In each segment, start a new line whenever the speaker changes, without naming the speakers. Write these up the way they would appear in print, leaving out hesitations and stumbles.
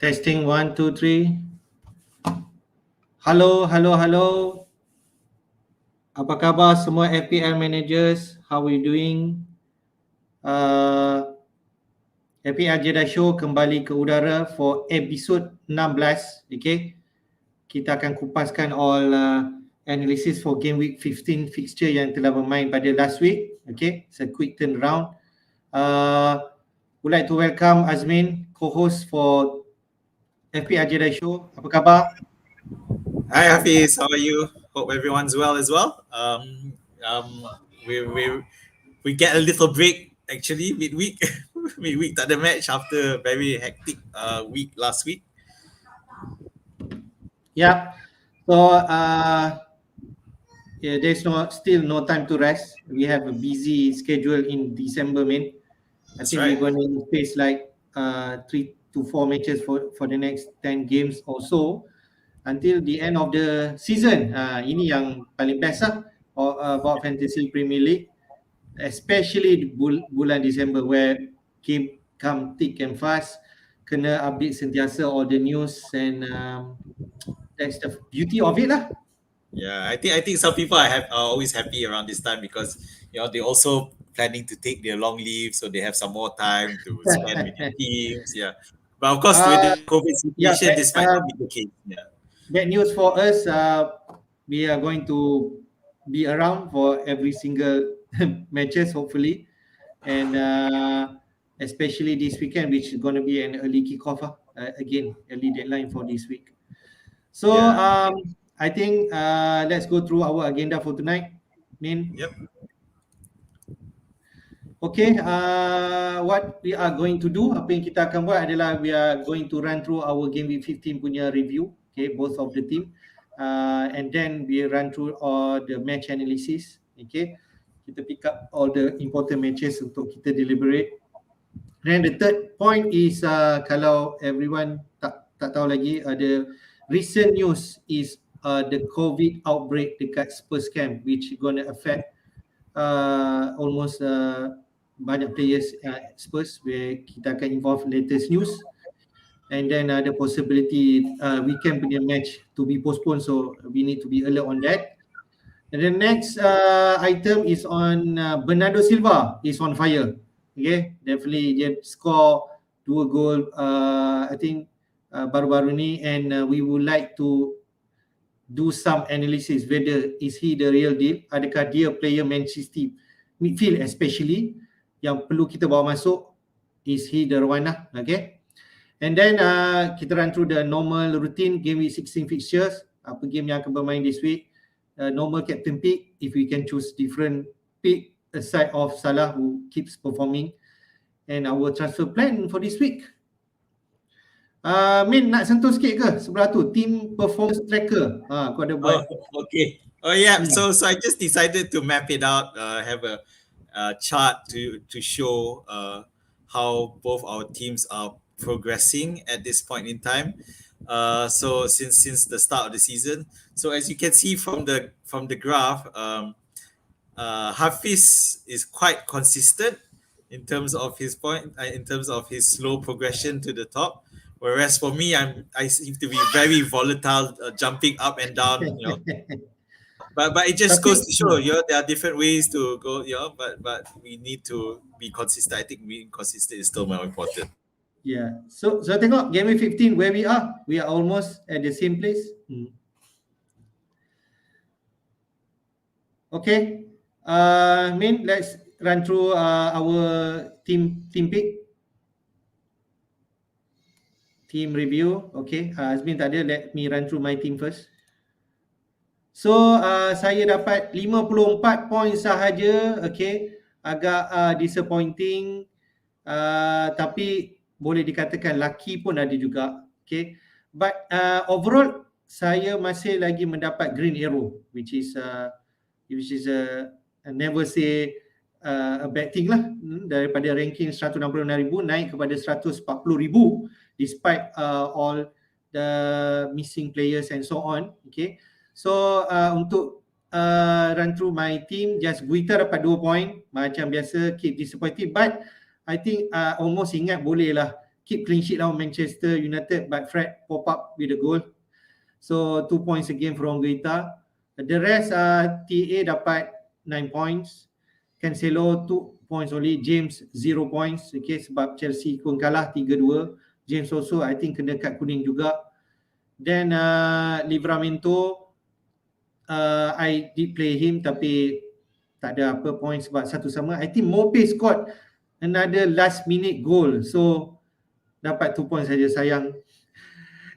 Testing 1, 2, 3. Halo. Apa khabar semua FPL managers? How are you doing? FPL Jedi Show kembali ke udara for episode 16. Okay, kita akan kupaskan all analysis for game week 15 fixture yang telah bermain pada last week. Okay, it's a quick turnaround. Would like to welcome Azmin, co-host for FPL Jedi Show. Apa khabar?
Hi Hafiz, how are you? Hope everyone's well as well. We get a little break actually midweek. Midweek tak ada match after a very hectic week last week.
Yeah. So there's still no time to rest. We have a busy schedule in December, man. I think we're going to face like 3 to 4 matches for the next 10 games or so until the end of the season. Ini yang paling best about Fantasy Premier League, especially bulan December where game come thick and fast. Kena update sentiasa all the news, and that's the beauty of it lah.
Yeah, I think some people are always happy around this time because they also planning to take their long leave, so they have some more time to spend with their teams. Yeah, but of course with the COVID situation, this might not be the case. Yeah.
Bad news for us. We are going to be around for every single matches hopefully, and especially this weekend, which is going to be an early kickoff. Again, early deadline for this week. So I think let's go through our agenda for tonight.
Yep.
Okay, what we are going to do, apa yang kita akan buat adalah we are going to run through our game week 15 punya review, okay, both of the team, and then we run through all the match analysis. Okay, kita pick up all the important matches untuk kita deliberate. Then the third point is kalau everyone tak tahu lagi, the recent news is the COVID outbreak dekat Spurs camp, which gonna affect almost banyak players Spurs, where kita akan involve latest news, and then the possibility weekend punya match to be postponed, so we need to be alert on that. And the next item is on Bernardo Silva is on fire. Okay, definitely dia score 2 gol I think baru-baru ni, and we would like to do some analysis whether is he the real deal, adakah dia player Manchester midfield especially yang perlu kita bawa masuk, is he the one lah. Okay, and then kita run through the normal routine game week 16 fixtures, apa game yang akan bermain this week, normal captain pick if we can choose different pick aside of Salah who keeps performing, and our transfer plan for this week. Min, nak sentuh sikit ke sebelah tu, team performance tracker? Kau ada buat?
Okay. Oh yeah. So I just decided to map it out, have a chart to show how both our teams are progressing at this point in time. So since the start of the season, so as you can see from the graph, Hafiz is quite consistent in terms of his in terms of his slow progression to the top. Whereas for me, I seem to be very volatile, jumping up and down. But it just goes to show, there are different ways to go. But we need to be consistent. I think being consistent is still more important.
Yeah. So tengok game week 15 where we are. We are almost at the same place. Okay. Min, let's run through our team pick. Team review. Okay, Azmin tak ada, let me run through my team first. So saya dapat 54 poin sahaja. Okay, agak disappointing, tapi boleh dikatakan lucky pun ada juga. Okay, but overall saya masih lagi mendapat green arrow, which is never say a bad thing lah. Daripada ranking 166,000 naik kepada 140,000 despite all the missing players and so on. Okay, so untuk run through my team, just Guita dapat 2 point macam biasa, keep disappointed, but I think almost ingat boleh lah keep clean sheet lawan Manchester United, but Fred pop up with a goal. So 2 points again from Guita. The rest TA dapat 9 points. Cancelo 2 points only. James 0 points. Okay, sebab Chelsea pun kalah 3-2. James also I think kena kad kuning juga. Then Livramento, I did play him tapi tak ada apa points sebab satu sama. I think Mope scored another last minute goal. So dapat 2 points saja, sayang.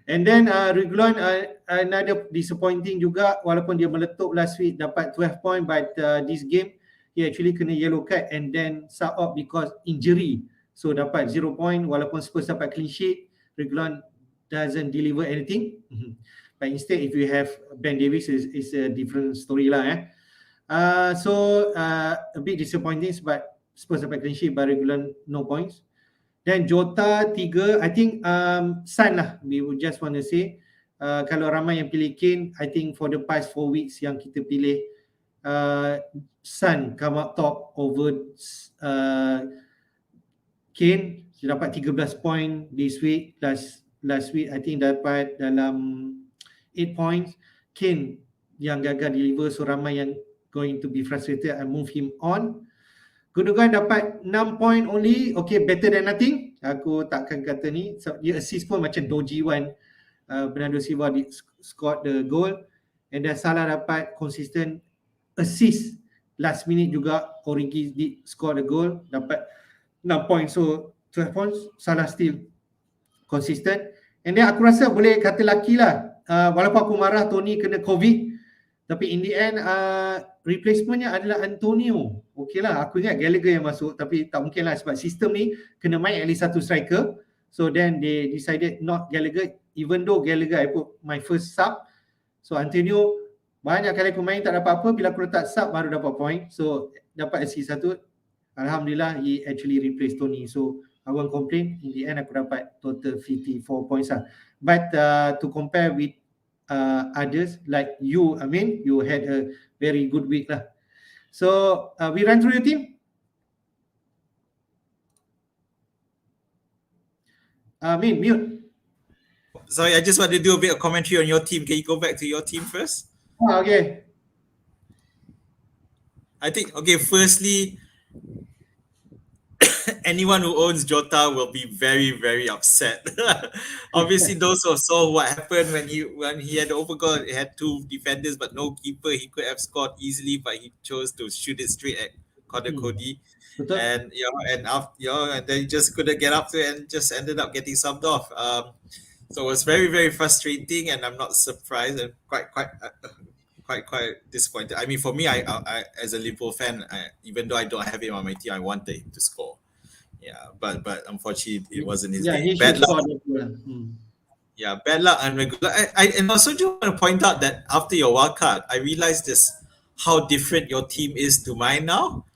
And then Regulon another disappointing juga, walaupun dia meletup last week dapat 12 point, but this game he actually kena yellow card and then sub out because injury. So dapat 0 point walaupun Spurs dapat clean sheet. Regulon doesn't deliver anything. But instead if you have Ben Davies is a different story lah. So a bit disappointing but Spurs dapat clean sheet but Regulon no points. Then Jota 3, I think Sun lah, we would just want to say. Kalau ramai yang pilih Kane, I think for the past 4 weeks yang kita pilih, Sun come up top over Kane. Dia dapat 13 point this week. Last week I think dapat dalam 8 points. Kane yang gagal deliver, so ramai yang going to be frustrated and move him on. Gundogan dapat 6 point only. Okay, better than nothing. Aku takkan kata ni. So, dia assist pun macam dodgy one. Bernardo Silva scored the goal. And then Salah dapat consistent assist. Last minute juga Origi did score the goal. Dapat 6 points. So 12 points. Salah still consistent. And then aku rasa boleh kata lucky lah. Walaupun aku marah Tony kena COVID. Tapi in the end replacementnya adalah Antonio. Okey lah, aku ingat Gallagher yang masuk tapi tak mungkin lah sebab sistem ni kena main at least satu striker. So then they decided not Gallagher, even though Gallagher I put my first sub. So Antonio banyak kali aku main tak dapat apa, bila aku letak sub baru dapat point. So dapat assist satu. Alhamdulillah he actually replaced Tony. So I won't complain. In the end aku dapat total 54 points lah. But to compare with others like you, I mean, you had a very good week lah. So we run through your team. Mute.
Sorry, I just want to do a bit of commentary on your team. Can you go back to your team first?
Okay.
I think, okay, firstly, anyone who owns Jota will be very, very upset. Obviously, those who saw what happened when he had overgoal, he had 2 defenders but no keeper. He could have scored easily, but he chose to shoot it straight at Connor Cody. And and then he just couldn't get up to it and just ended up getting subbed off. So it was very, very frustrating, and I'm not surprised and quite disappointed. I mean, for me, I as a Liverpool fan, even though I don't have him on my team, I wanted him to score. Yeah, but unfortunately, it wasn't his game. Bad luck. Yeah, bad luck and regular. And also just want to point out that after your wild card, I realized how different your team is to mine now.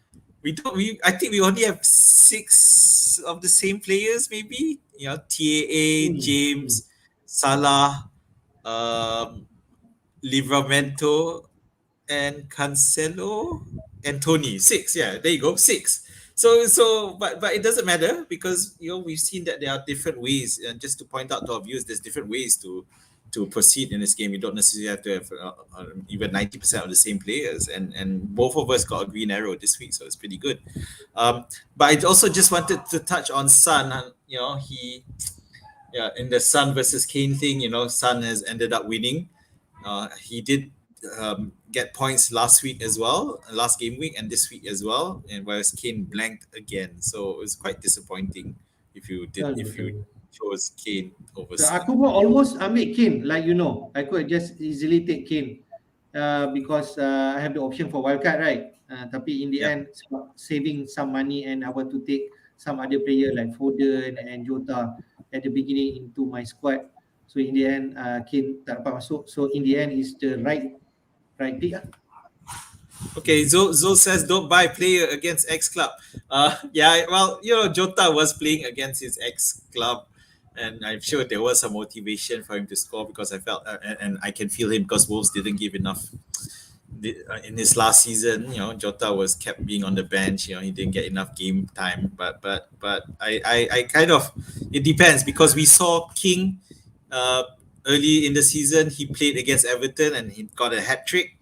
I think we only have 6 of the same players, maybe. You know, TAA, James, Salah, Livramento, and Cancelo, and Tony. 6, yeah, there you go, 6. But it doesn't matter because we've seen that there are different ways, and just to point out to our viewers, there's different ways to proceed in this game. You don't necessarily have to have even 90% of the same players, and both of us got a green arrow this week, so it's pretty good. But I also just wanted to touch on Son. In the Son versus Kane thing, Son has ended up winning. He did get points last game week, and this week as well, and whereas Kane blanked again, so it was quite disappointing if you chose Kane over Son.
Aku pun almost ambil Kane, I could just easily take Kane because I have the option for wildcard, right? Tapi in the end, saving some money, and I want to take some other player like Foden and Jota at the beginning into my squad. So in the end, Kane tak dapat masuk. So in the end, it's the right pick.
Okay, Zo says don't buy player against X club. Jota was playing against his ex club, and I'm sure there was some motivation for him to score because I felt and I can feel him because Wolves didn't give enough in his last season, Jota was kept being on the bench. He didn't get enough game time. But I kind of, it depends, because we saw King uh, early in the season. He played against Everton and he got a hat trick.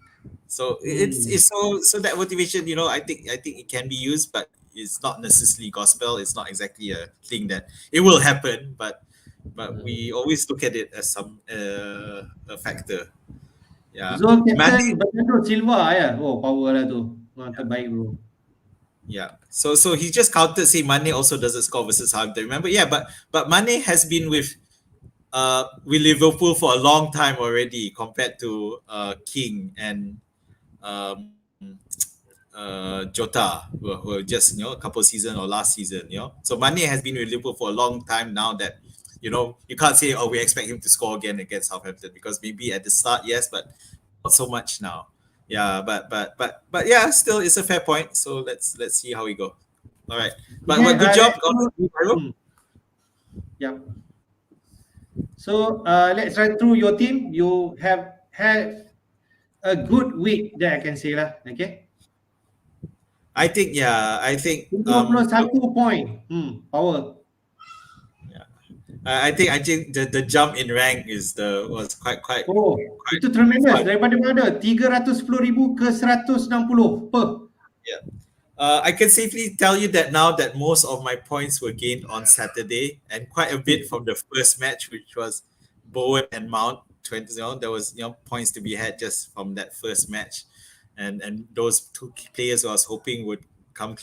So it's so that motivation. I think it can be used, but it's not necessarily gospel. It's not exactly a thing that it will happen. But we always look at it as some a factor. Yeah,
Zul captain
Mane.
Bernardo Silva ya. Oh, power lah tu. Orang terbaik bro.
Yeah. So he just counted. Say Mane also doesn't score versus Southampton. Remember? Yeah. But Mane has been with Liverpool for a long time already, compared to King and um, Jota, who are just a couple season or last season. So Mane has been with Liverpool for a long time now. That you can't say, oh, we expect him to score again against Southampton, because maybe at the start, yes, but not so much now. Yeah, but yeah, still it's a fair point. So let's see how we go. All right, but
Okay,
good job,
let's go. Hmm. Yep. So let's run through your team. You have had a good week that I can say lah. Okay.
I think
51 point. Power.
yeah. I think the jump in rank was quite
Oh, itu tremendous. Daripada mana? 310,000 ke 160 per.
yeah. I can safely tell you that now that most of my points were gained on Saturday, and quite a bit from the first match, which was Bowen and Mount. 20, there was points to be had just from that first match, and those two key players who I was hoping would come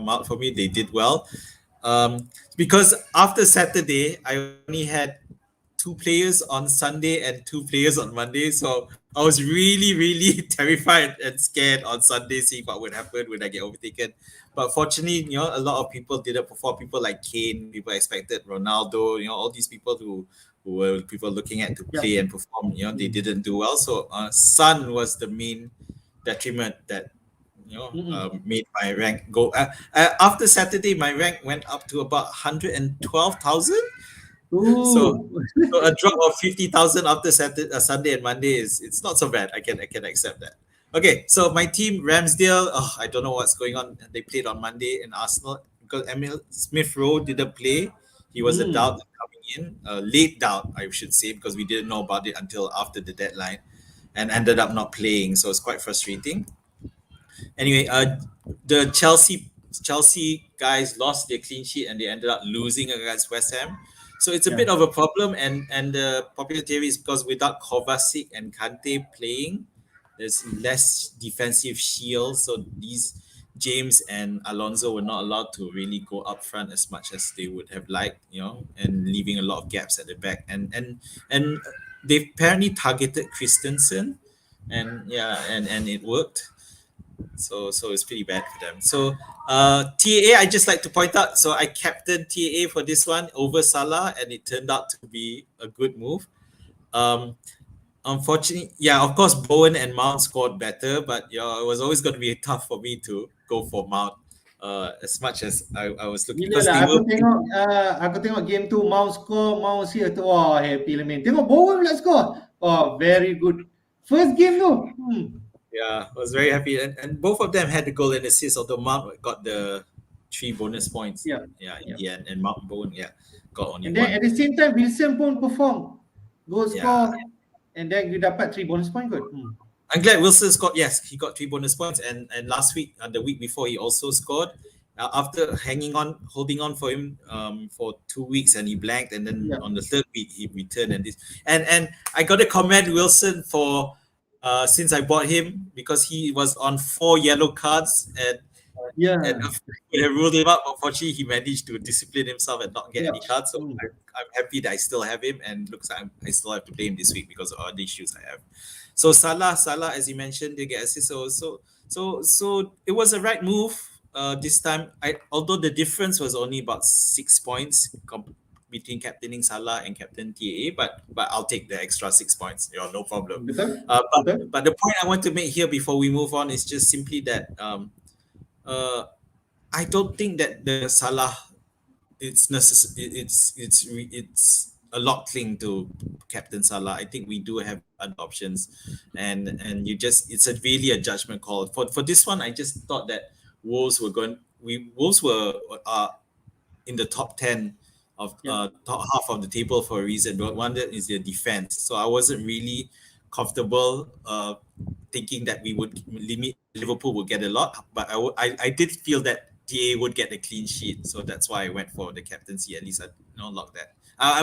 out for me. They did well, because after Saturday I only had two players on Sunday and two players on Monday. So I was really, really terrified and scared on Sunday, seeing what would happen. Would I get overtaken? But fortunately, a lot of people didn't perform. People like Kane, people expected Ronaldo, all these people who were people looking at to play and perform, they didn't do well. So Son was the main detriment that made my rank go. After Saturday, my rank went up to about 112,000. So, so a drop of 50,000 after Saturday, Sunday and Monday it's not so bad. I can accept that. Okay, so my team Ramsdale. Oh, I don't know what's going on. They played on Monday in Arsenal because Emil Smith Rowe didn't play. He was a doubt coming in, a late doubt, I should say, because we didn't know about it until after the deadline, and ended up not playing. So it's quite frustrating. Anyway, the Chelsea guys lost their clean sheet and they ended up losing against West Ham. So it's a bit of a problem, and the popular theory is because without Kovacic and Kante playing, there's less defensive shield. So these James and Alonso were not allowed to really go up front as much as they would have liked, and leaving a lot of gaps at the back. And they apparently targeted Christensen, and it worked. So it's pretty bad for them. So TAA, I just like to point out. So I captained TAA for this one over Salah, and it turned out to be a good move. Unfortunately, yeah, of course Bowen and Mount scored better, but it was always going to be tough for me to go for Mount. As much as I was looking, because they were.
Aku tengok game tu Mount score, Mount see tu, wah happy lah man. Tengok Bowen pula score. Oh, very good. First game tu.
Yeah, I was very happy, and both of them had the goal and assist. Although Mount got the 3 bonus points. In the end, and Mount Bowen, got only
and then
one.
at the same time, Wilson pun perform, goal score, and then you dapat 3 bonus point kot.
I'm glad Wilson scored. Yes, he got 3 bonus points, and last week, the week before, he also scored. After holding on for him for 2 weeks, and he blanked, and then on the third week he returned, and I got to commend Wilson for. Since I bought him, because he was on 4 yellow cards, and they ruled him out. Unfortunately, he managed to discipline himself and not get any cards. So I'm happy that I still have him, and looks like I still have to play him this week because of all the issues I have. So Salah, as you mentioned, they get assist. So it was a right move this time. Although the difference was only about 6 points between captaining Salah and captain TAA, but I'll take the extra 6 points. No problem. But the point I want to make here before we move on is just simply that I don't think that the Salah it's necessary. It's a lot cling to Captain Salah. I think we do have other options, and you just it's a really a judgment call for this one. I just thought that Wolves were in the top 10 of
Yeah.
top half of the table for a reason. But one that is their defense. So I wasn't really comfortable thinking that we would limit Liverpool would get a lot, but I did feel that TA would get a clean sheet. So that's why I went for the captaincy. At least I locked that.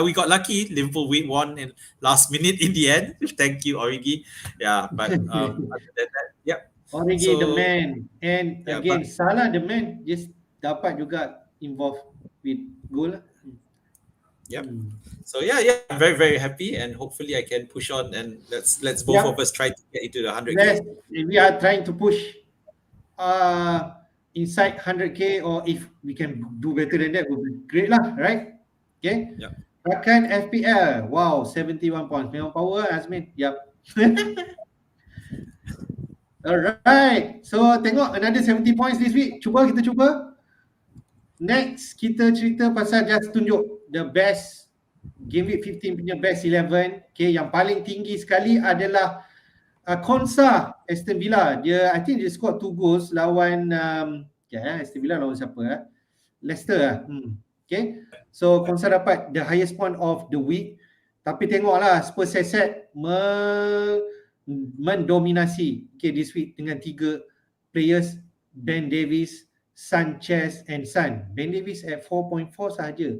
We got lucky. Liverpool won in last minute in the end. Thank you, Origi. Yeah, but other than that, yeah.
Origi the
So
man. And
yeah,
again,
but
Salah the man just dapat juga involved with goal lah.
yep.
Hmm.
So yeah, I'm very very happy, and hopefully I can push on, and let's both of
Yep.
us try to get into the
Yes,
100k.
we are trying to push inside 100k, or if we can do better than that would be great lah, right? Okay.
Yeah.
Rakan FPL. Wow, 71 points. Memang power Azmin. Yep. Alright. So tengok another 70 points this week. Kita cuba. Next, kita cerita pasal just tunjuk the best Game Week 15 punya best 11. Okay, yang paling tinggi sekali adalah Konsa Aston Villa. I think dia score 2 goals lawan Aston Villa lawan siapa Leicester lah. Okay. So Konsa dapat the highest point of the week. Tapi tengoklah Spurs set mendominasi this week dengan 3 players, Ben Davies, Sanchez and Son. Ben Davies at 4.4 sahaja.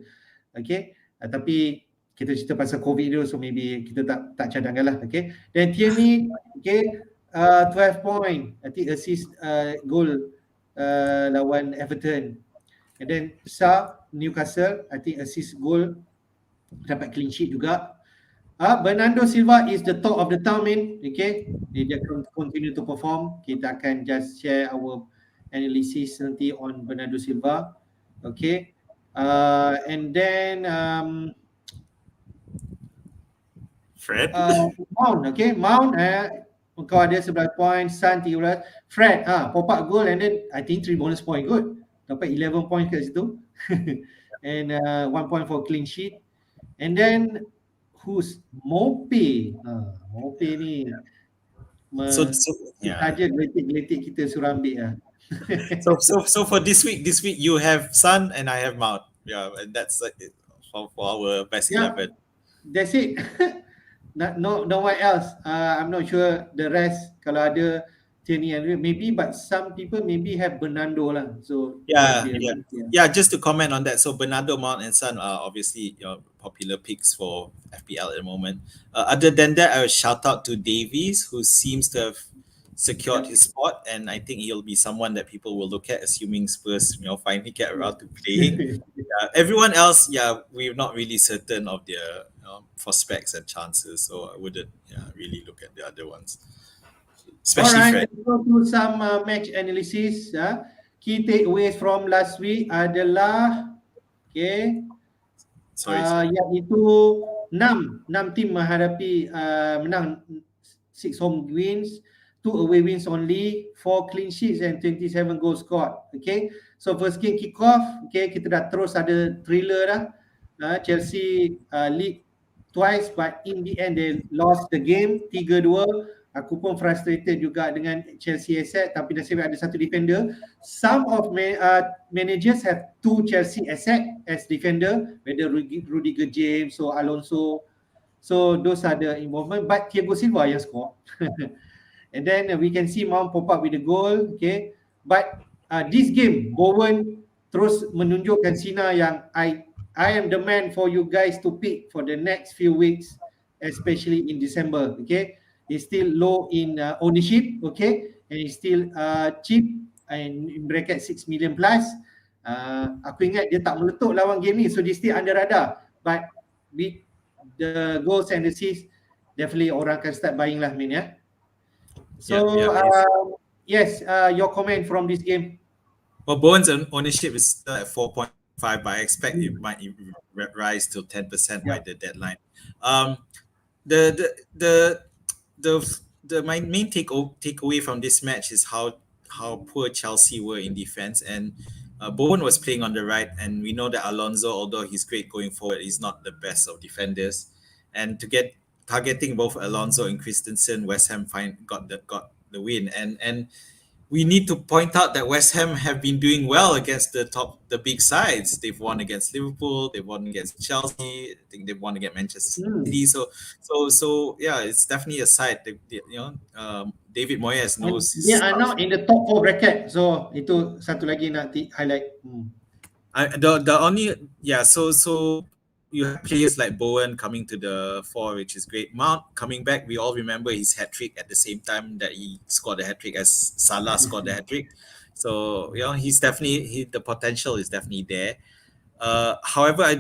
Okay. Tapi kita cerita pasal COVID dulu, so maybe kita tak cadangkan lah. Okay. Dan Tierney, 12 point. I think assist goal lawan Everton. And then Sa, Newcastle, I think assist goal, dapat clean sheet juga. Bernardo Silva is the top of the town, man. Okay. Dia continue to perform. Kita akan just share our analysis nanti on Bernardo Silva. Okay. And then
Fred.
Mount, okay. Mount, kau ada 11 point, Sun 13. Fred, pop up goal and then I think 3 bonus point. Good. Dapat 11 point kat situ. And 1 point for clean sheet. And then who's Mope? Mope ni saja geletik kita suruh ambil lah.
So for this week you have Sun and I have Mount. Yeah, and that's for our best 11.
That's it. No one else. I'm not sure the rest. Kalau ada Tierney and maybe, but some people maybe have Bernardo lah. So
yeah. Just to comment on that. So Bernardo, Mount, and Son are obviously popular picks for FPL at the moment. Other than that, I would shout out to Davies, who seems to have secured his spot, and I think he'll be someone that people will look at, assuming Spurs finally get around to playing. Everyone else, we're not really certain of their prospects and chances, so I wouldn't really look at the other ones. Especially
Fred. Let's go to some match analysis. Key takeaways from last week adalah iaitu 6 tim menghadapi menang 6 home wins, 2 away wins only, 4 clean sheets and 27 goals scored. Okay, so first game kick off. Okay, kita dah terus ada thriller dah. Chelsea lead twice, but in the end they lost the game 3-2. Aku pun frustrated juga dengan Chelsea asset, tapi nasib ada satu defender. Some of managers have 2 Chelsea asset as defender, whether Rudiger James or Alonso. So those are the involvement, but Thiago Silva yang score. And then we can see Mount pop up with the goal. Okay, but this game Bowen terus menunjukkan Sina yang I am the man for you guys to pick for the next few weeks, especially in December. Okay, he's still low in ownership. Okay, and he's still cheap and in bracket 6 million plus. Aku ingat dia tak meletup lawan game ni, so dia still under radar. But with the goals and assists, definitely orang akan start buying lah, Min, ya. So yes, your comment from this game.
Well, Bowen's ownership is still at 4.5, but I expect it might rise to 10% by the deadline. My main takeaway from this match is how poor Chelsea were in defense, and Bowen was playing on the right, and we know that Alonso, although he's great going forward, is not the best of defenders. And to get targeting both Alonso and Christensen, West Ham got the win. And we need to point out that West Ham have been doing well against the big sides. They've won against Liverpool, they've won against Chelsea, I think they've won against Manchester
Hmm.
City. So yeah, it's definitely a side. David Moyes
And
knows his
they are
stuff.
now in the top 4 bracket. So itu satu lagi nak highlight.
The only so you have players like Bowen coming to the fore, which is great. Mount coming back, we all remember his hat trick at the same time that he scored a hat trick as Salah scored a hat trick. So he's definitely the potential is definitely there. However, I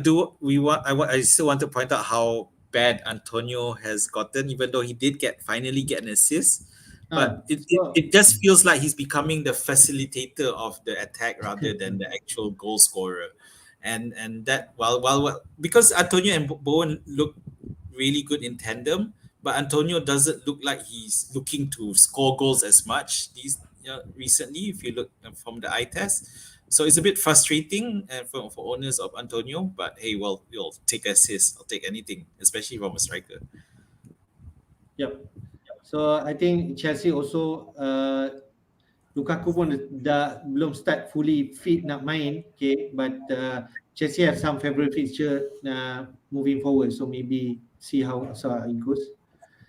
still want to point out how bad Antonio has gotten, even though he did finally get an assist. But
So
it just feels like he's becoming the facilitator of the attack rather than the actual goal scorer. And that while because Antonio and Bowen look really good in tandem, but Antonio doesn't look like he's looking to score goals as much recently. If you look from the eye test, so it's a bit frustrating for owners of Antonio. But hey, well, you'll take assist. I'll take anything, especially from a striker.
yep. So I think Chelsea also Lukaku pun dah belum start fully fit nak main, okay, but Chelsea have some favourite fixture moving forward, so maybe see how it goes.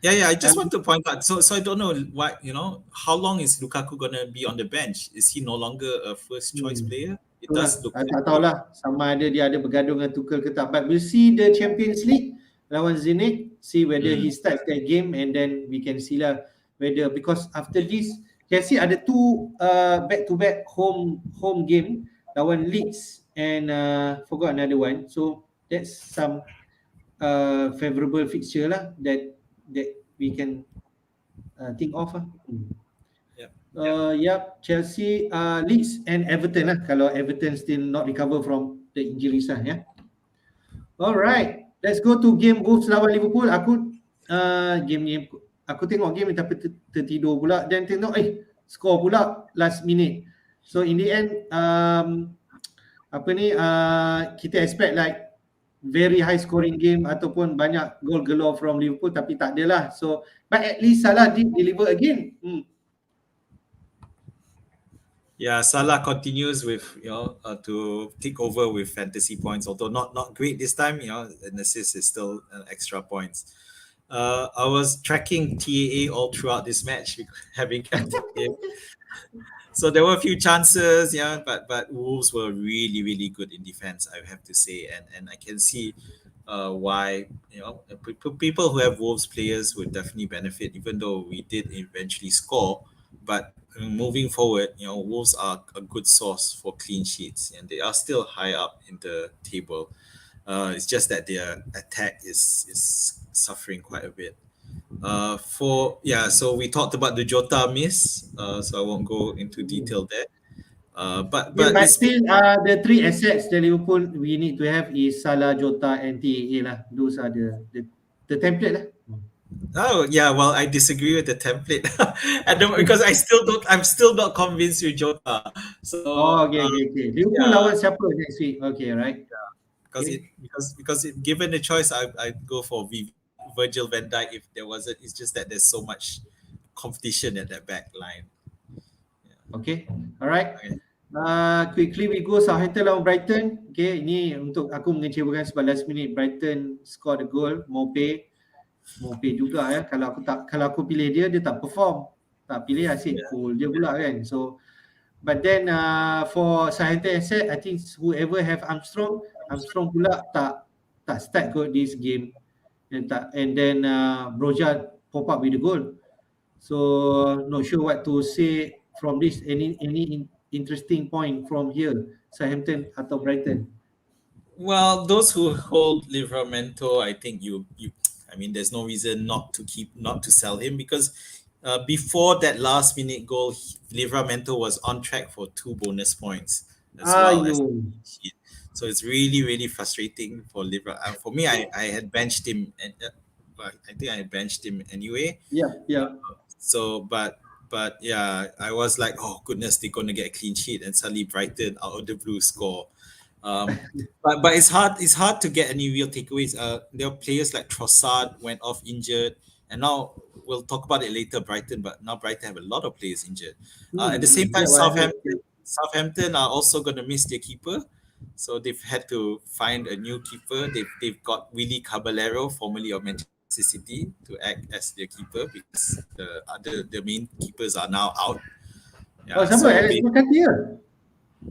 Yeah. I just want
Um,
to point out. So I don't know what how long is Lukaku gonna be on the bench? Is he no longer a first choice player? It
Itulah,
does look
tak
that way.
tahulah sama ada dia ada bergaduh dengan Tuchel ke tak, but we'll see the Champions League lawan Zenit, see whether he
Mm.
starts that game, and then we can see lah whether, because after this Chelsea ada two back to back home game lawan Leeds and forgot another one, so that's some favourable fixture lah that we can think of lah.
Yeah.
Yep, Chelsea, Leeds and Everton lah, kalau Everton still not recover from the injuries lah, ya. Alright, let's go to game Wolves lawan Liverpool. Game ni aku tengok game ni tapi tertidur pula, dan tengok score pula last minute. So in the end kita expect like very high scoring game ataupun banyak goal galore from Liverpool, tapi tak adalah. So but at least Salah did deliver again.
Yeah, Salah continues with to take over with fantasy points, although not great this time. An assist is still extra points. I was tracking TAA all throughout this match, having captain him. So there were a few chances, but Wolves were really really good in defense, I have to say, and I can see why people who have Wolves players would definitely benefit, even though we did eventually score. But moving forward, Wolves are a good source for clean sheets, and they are still high up in the table. It's just that their attack is suffering quite a bit. So we talked about the Jota miss, so I won't go into detail there.
Yeah,
But
but
it's
still, the three assets that Liverpool we need to have is Salah, Jota, and TAA lah. Those are the template lah.
Oh yeah, well I disagree with the template. I don't because I'm still not convinced with Jota.
Oh,
So
okay. Liverpool
yeah,
lawan siapa next week? Okay, right. Okay.
given the choice, I go for Virgil van Dijk if there wasn't. It's just that there's so much competition at that back line.
Okay. Alright.
Okay.
Quickly we go Southampton lawan Brighton. Okay, ini untuk aku mengecewakan sebab last minute Brighton score the goal. Mope juga ya. Kalau aku pilih dia tak perform. Tak pilih asyik goal dia pula kan. So but then for Southampton asset, I think whoever have Armstrong pula tak start kot this game, and then Broja pop up with the goal. So not sure what to say from this. Any interesting point from here, Southampton atau Brighton?
Well, those who hold Livramento, I think I mean, there's no reason not to sell him because before that last minute goal, Livramento was on track for 2 bonus points as well as. So it's really really frustrating for Livra. For me, I had benched him, and I think I had benched him anyway.
Yeah.
So, but But yeah, I was like, oh goodness, they're gonna get a clean sheet, and suddenly Brighton out of the blue score. Um, but it's hard. It's hard to get any real takeaways. There are players like Trossard went off injured, and now we'll talk about it later. Brighton, but now Brighton have a lot of players injured. At the same time,
That what I heard.
Southampton are also going to miss their keeper, so they've had to find a new keeper. They've got Willy Caballero, formerly of Manchester City, to act as their keeper because the main keepers are now out.
Oh,
Yeah,
siapa?
so
Alex McCarthy ke?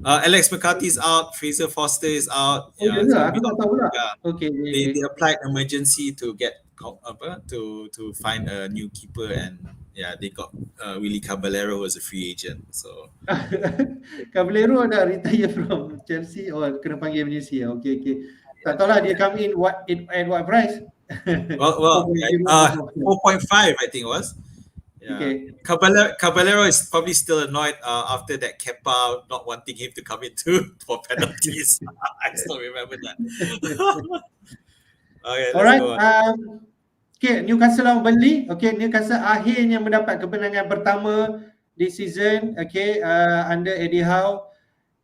Alex McCarthy is out. Fraser Foster is out.
Oh,
Yeah,
ya
it's
ke?
going to
Aku
be
tak tahu pula.
yeah.
Okay, okay,
They,
okay.
they applied emergency to get to find a new keeper, and yeah, they got Willy Caballero as a free agent. So
Caballero dah retire from Chelsea. Oh, kena panggil emergency. Okay, okay. Tak tahulah dia come in at what price?
well,
4.0.
4.5 I think it was. Yeah.
Okay.
Caballero is probably still annoyed after that Kepa not wanting him to come into for penalties. I still remember that. Okay, let's
Alright.
go on.
Okay, Newcastle lawan Burnley. Okay, Newcastle akhirnya mendapat kemenangan pertama this season. Okay, under Eddie Howe.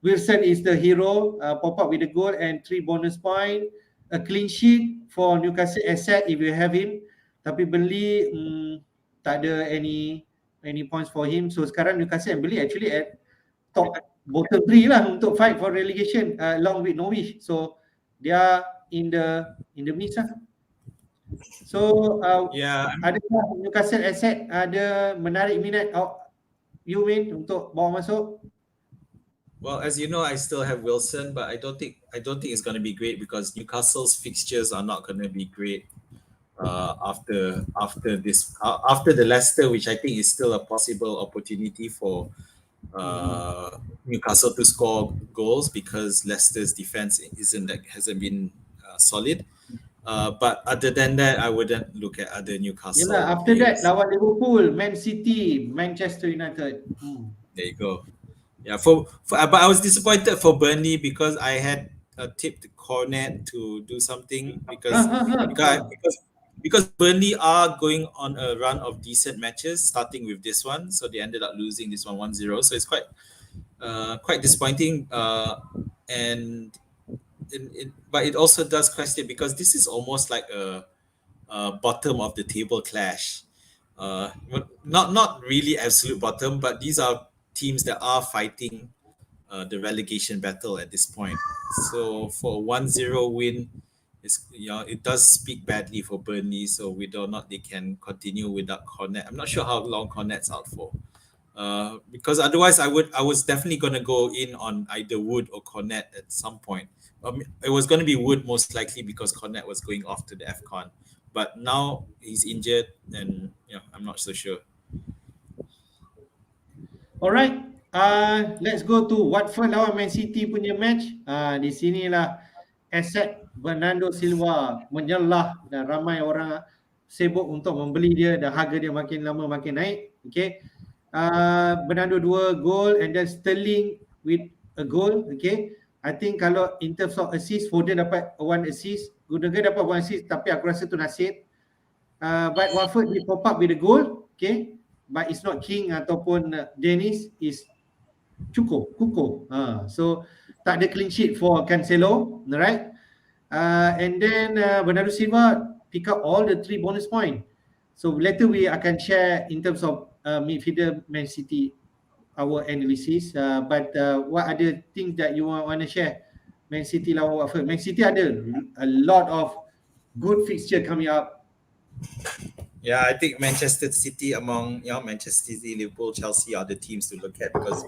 Wilson is the hero, pop up with a goal and 3 bonus point. A clean sheet for Newcastle asset if you have him. Tapi Burnley tak ada any points for him. So sekarang Newcastle and Burnley actually at top bottom 3 lah untuk fight for relegation along with Norwich. So they are in the midst lah. So adakah Newcastle asset ada menarik minat you Win untuk bawa masuk?
Well, as you know, I still have Wilson, but I don't think it's going to be great because Newcastle's fixtures are not going to be great after the Leicester, which I think is still a possible opportunity for Newcastle to score goals because Leicester's defense hasn't been solid. But other than that, I wouldn't look at other Newcastle.
Yelah, after
players.
that lawan Liverpool, Man City, Manchester United.
There you go. Yeah, but I was disappointed for Burnley because I had tipped Cornet to do something because Burnley are going on a run of decent matches, starting with this one. So they ended up losing this one 1-0. So it's quite disappointing. But it also does question because this is almost like a bottom of the table clash. Not really absolute bottom, but these are teams that are fighting the relegation battle at this point. So for a 1-0 win, it does speak badly for Burnley. So whether or not they can continue without Cornet, I'm not sure how long Cornet's out for. Because otherwise, I was definitely going to go in on either Wood or Cornet at some point. It was going to be Wood most likely because Cornet was going off to the AFCON. But now he's injured, and I'm not so sure.
Alright, let's go to Watford lawan Man City punya match. Di sinilah aset Bernardo Silva menyelah dan ramai orang sibuk untuk membeli dia dan harga dia makin lama makin naik. Okay, Bernardo 2 gol and then Sterling with a goal. Okay, I think kalau in terms of assist, Foden dapat 1 assist, Gundogan dapat 1 assist, tapi aku rasa tu nasib. But Watford dia pop up with a goal. Okay, but it's not King ataupun Dennis, is Kuko. So tak ada clean sheet for Cancelo, right? And then Bernardo Silva pick up all the 3 bonus point. So later we akan share in terms of midfielder Man City our analysis. But what other things that you want to share? Man City lawan Watford. Man City ada a lot of good fixture coming up.
Yeah, I think Manchester City among Manchester City, Liverpool, Chelsea are the teams to look at because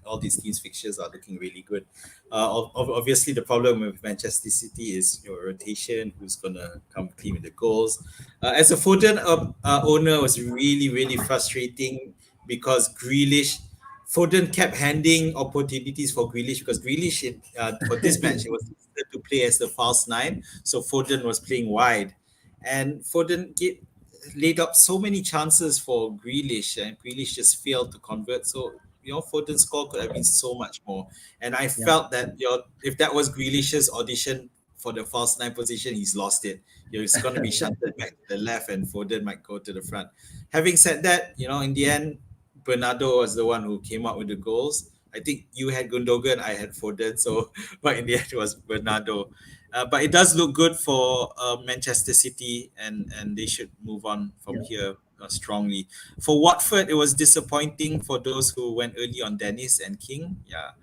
all these teams' fixtures are looking really good. Obviously, the problem with Manchester City is your rotation, who's gonna come clean with the goals. As a Foden owner, was really really frustrating because Foden kept handing opportunities for Grealish because Grealish for this match it was to play as the false 9, so Foden was playing wide, and Foden laid up so many chances for Grealish, and Grealish just failed to convert. So Foden's score could have been so much more. And I felt that if that was Grealish's audition for the false 9 position, he's lost it. It's going to be shunted back to the left, and Foden might go to the front. Having said that, in the end, Bernardo was the one who came up with the goals. I think you had Gundogan, I had Foden. So, but in the end, it was Bernardo. But it does look good for Manchester City, and they should move on from
Yeah.
here strongly. For Watford, it was disappointing for those who went early on Dennis and King. Yeah,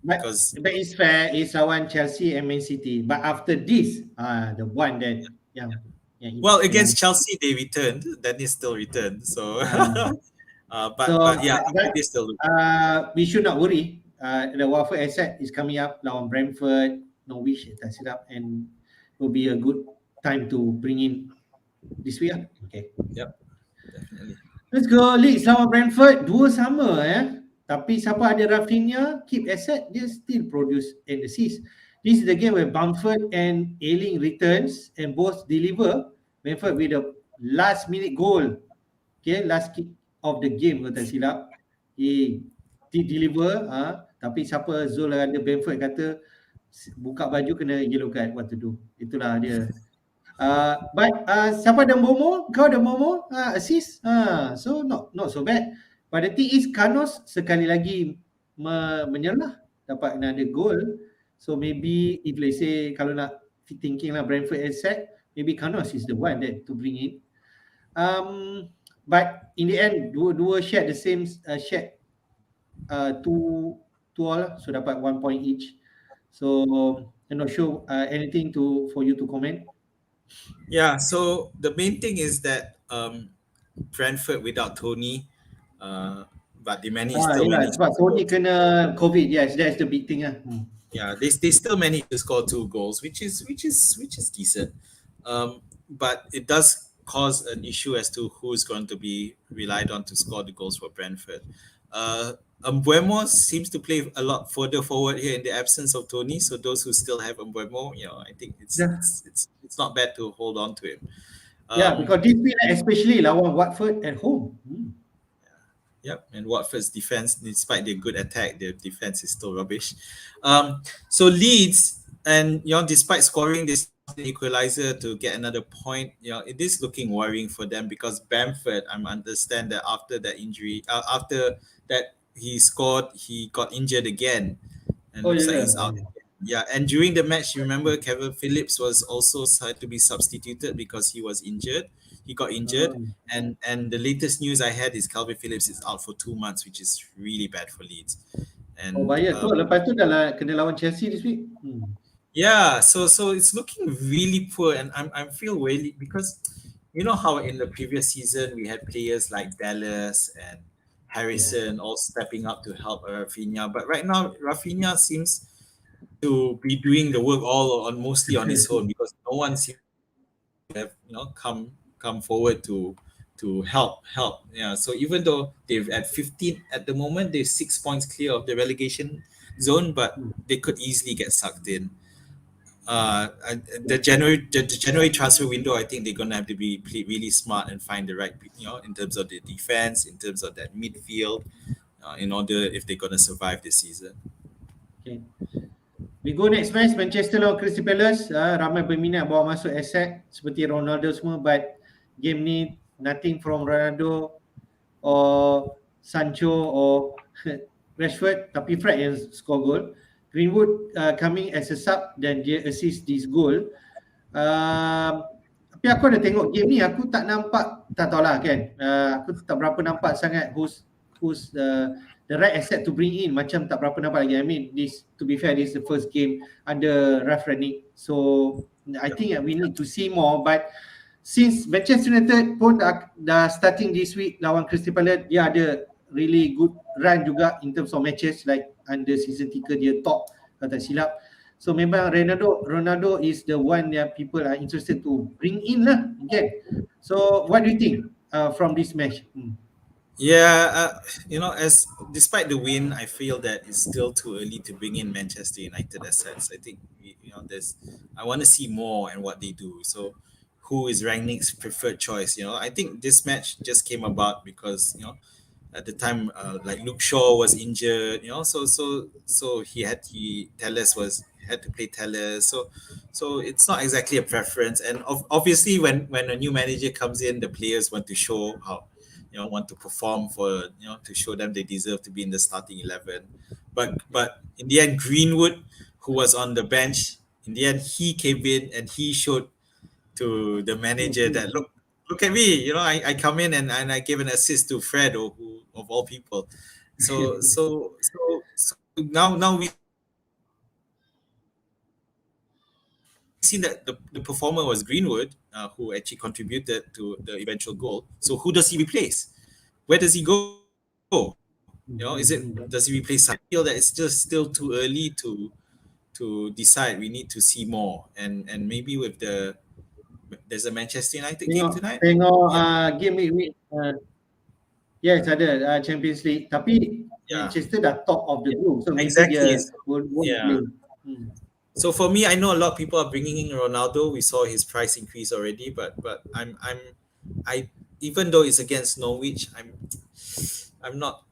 because
But it's fair. It's lawan Chelsea and Man City. But after this, the one that
well,
yang
against Chelsea they returned. Dennis still returned. So,
uh,
but yeah,
but
they still look.
we should not worry. The Watford asset is coming up lawan Brentford, Norwich, tak silap, and will be a good time to bring in this week. Okay.
Yep, definitely.
Let's go. Leeds lawan Brentford, dua sama Tapi siapa ada Rafinha, keep asset, dia still produce and assist. This is the game where Bamford and Ayling returns and both deliver. Bamford with a last minute goal. Okay, last kick of the game kalau tak silap. He did deliver. Tapi siapa Zul ada Bamford kata buka baju kena yellow card, what to do. Itulah dia. But siapa ada Momo? Kau ada Momo? Assist. So not so bad. But the thing is Kanos sekali lagi menyerah, dapat another goal. So maybe if let's say kalau nak thinking lah Brentford asset, maybe Kanos is the one that to bring in. But in the end dua share the same share two all lah. So dapat 1 point each. So I'm not sure anything for you to comment.
Yeah, so the main thing is that Brentford without Tony, but they still managed
sebab
to score.
Tony kena COVID. Yes, that's the big thing.
Yeah, they still managed to score 2 goals, which is decent. But it does cause an issue as to who's going to be relied on to score the goals for Brentford. Mbeumo seems to play a lot further forward here in the absence of Tony. So those who still have Mbeumo, I think it's not bad to hold on to him.
Because this week especially lawan Watford at home.
Yep, and Watford's defense, despite their good attack, their defense is still rubbish. So Leeds, and despite scoring this equalizer to get another point, it is looking worrying for them because Bamford, I understand that after that injury, after that he scored, he got injured again, and looks like he's out. Yeah, and during the match, you remember Kelvin Phillips was also had to be substituted because he was injured. He got injured, and the latest news I had is Kelvin Phillips is out for 2 months, which is really bad for Leeds. And
bahaya tu. Lepas tu dah kena lawan Chelsea this week.
Yeah, so it's looking really poor, and I feel really because you know how in the previous season we had players like Dallas and Harrison all stepping up to help Rafinha, but right now Rafinha seems to be doing the work mostly on his own because no one seems to have come forward to help. Yeah, so even though they've at 15 at the moment, they're 6 points clear of the relegation zone, but they could easily get sucked in. The January transfer window, I think they're gonna have to be really smart and find the right, in terms of the defense, in terms of that midfield, in order if they're gonna survive this season.
Okay. We go next match, Manchester lawan Crystal Palace. Ramai berminat bawa masuk asset seperti Ronaldo semua, but game ni nothing from Ronaldo or Sancho or Rashford, tapi Fred yang score goal. Greenwood coming as a sub dan dia assist this goal. Tapi aku ada tengok game ni, aku tak nampak, tak tahulah kan, aku tak berapa nampak sangat who's the right asset to bring in, macam tak berapa nampak lagi. I mean, to be fair, this is the first game under Ralf Rangnick, so I think we need to see more. But since Manchester United pun dah starting this week lawan Crystal Palace, dia ada really good run juga in terms of matches, like under season 3 dia top kalau tak silap. So memang Ronaldo is the one that people are interested to bring in lah. Okay. So what do you think from this match?
Yeah, as despite the win, I feel that it's still too early to bring in Manchester United assets. I think I want to see more and what they do. So, who is Rangnick's preferred choice? I think this match just came about because at the time, like Luke Shaw was injured. So Telles had to play Telles. So it's not exactly a preference. And obviously, when a new manager comes in, the players want to show how want to perform for to show them they deserve to be in the starting 11. But in the end, Greenwood, who was on the bench, in the end he came in and he showed to the manager that look at me, I come in and I gave an assist to Fred, or who of all people. So now we seen that the performer was Greenwood, who actually contributed to the eventual goal. So who does he replace? Where does he go? Does he replace? I feel that it's just still too early to decide. We need to see more, and maybe with there's a Manchester United game
Tengok
tonight.
tengok
Yeah,
game week yes ada Champions League, tapi
yeah,
Manchester dah top of the group, so maybe
exactly.
dia won't
Yeah.
play.
So for me, I know a lot of people are bringing in Ronaldo. We saw his price increase already, but I even though it's against Norwich, I'm not.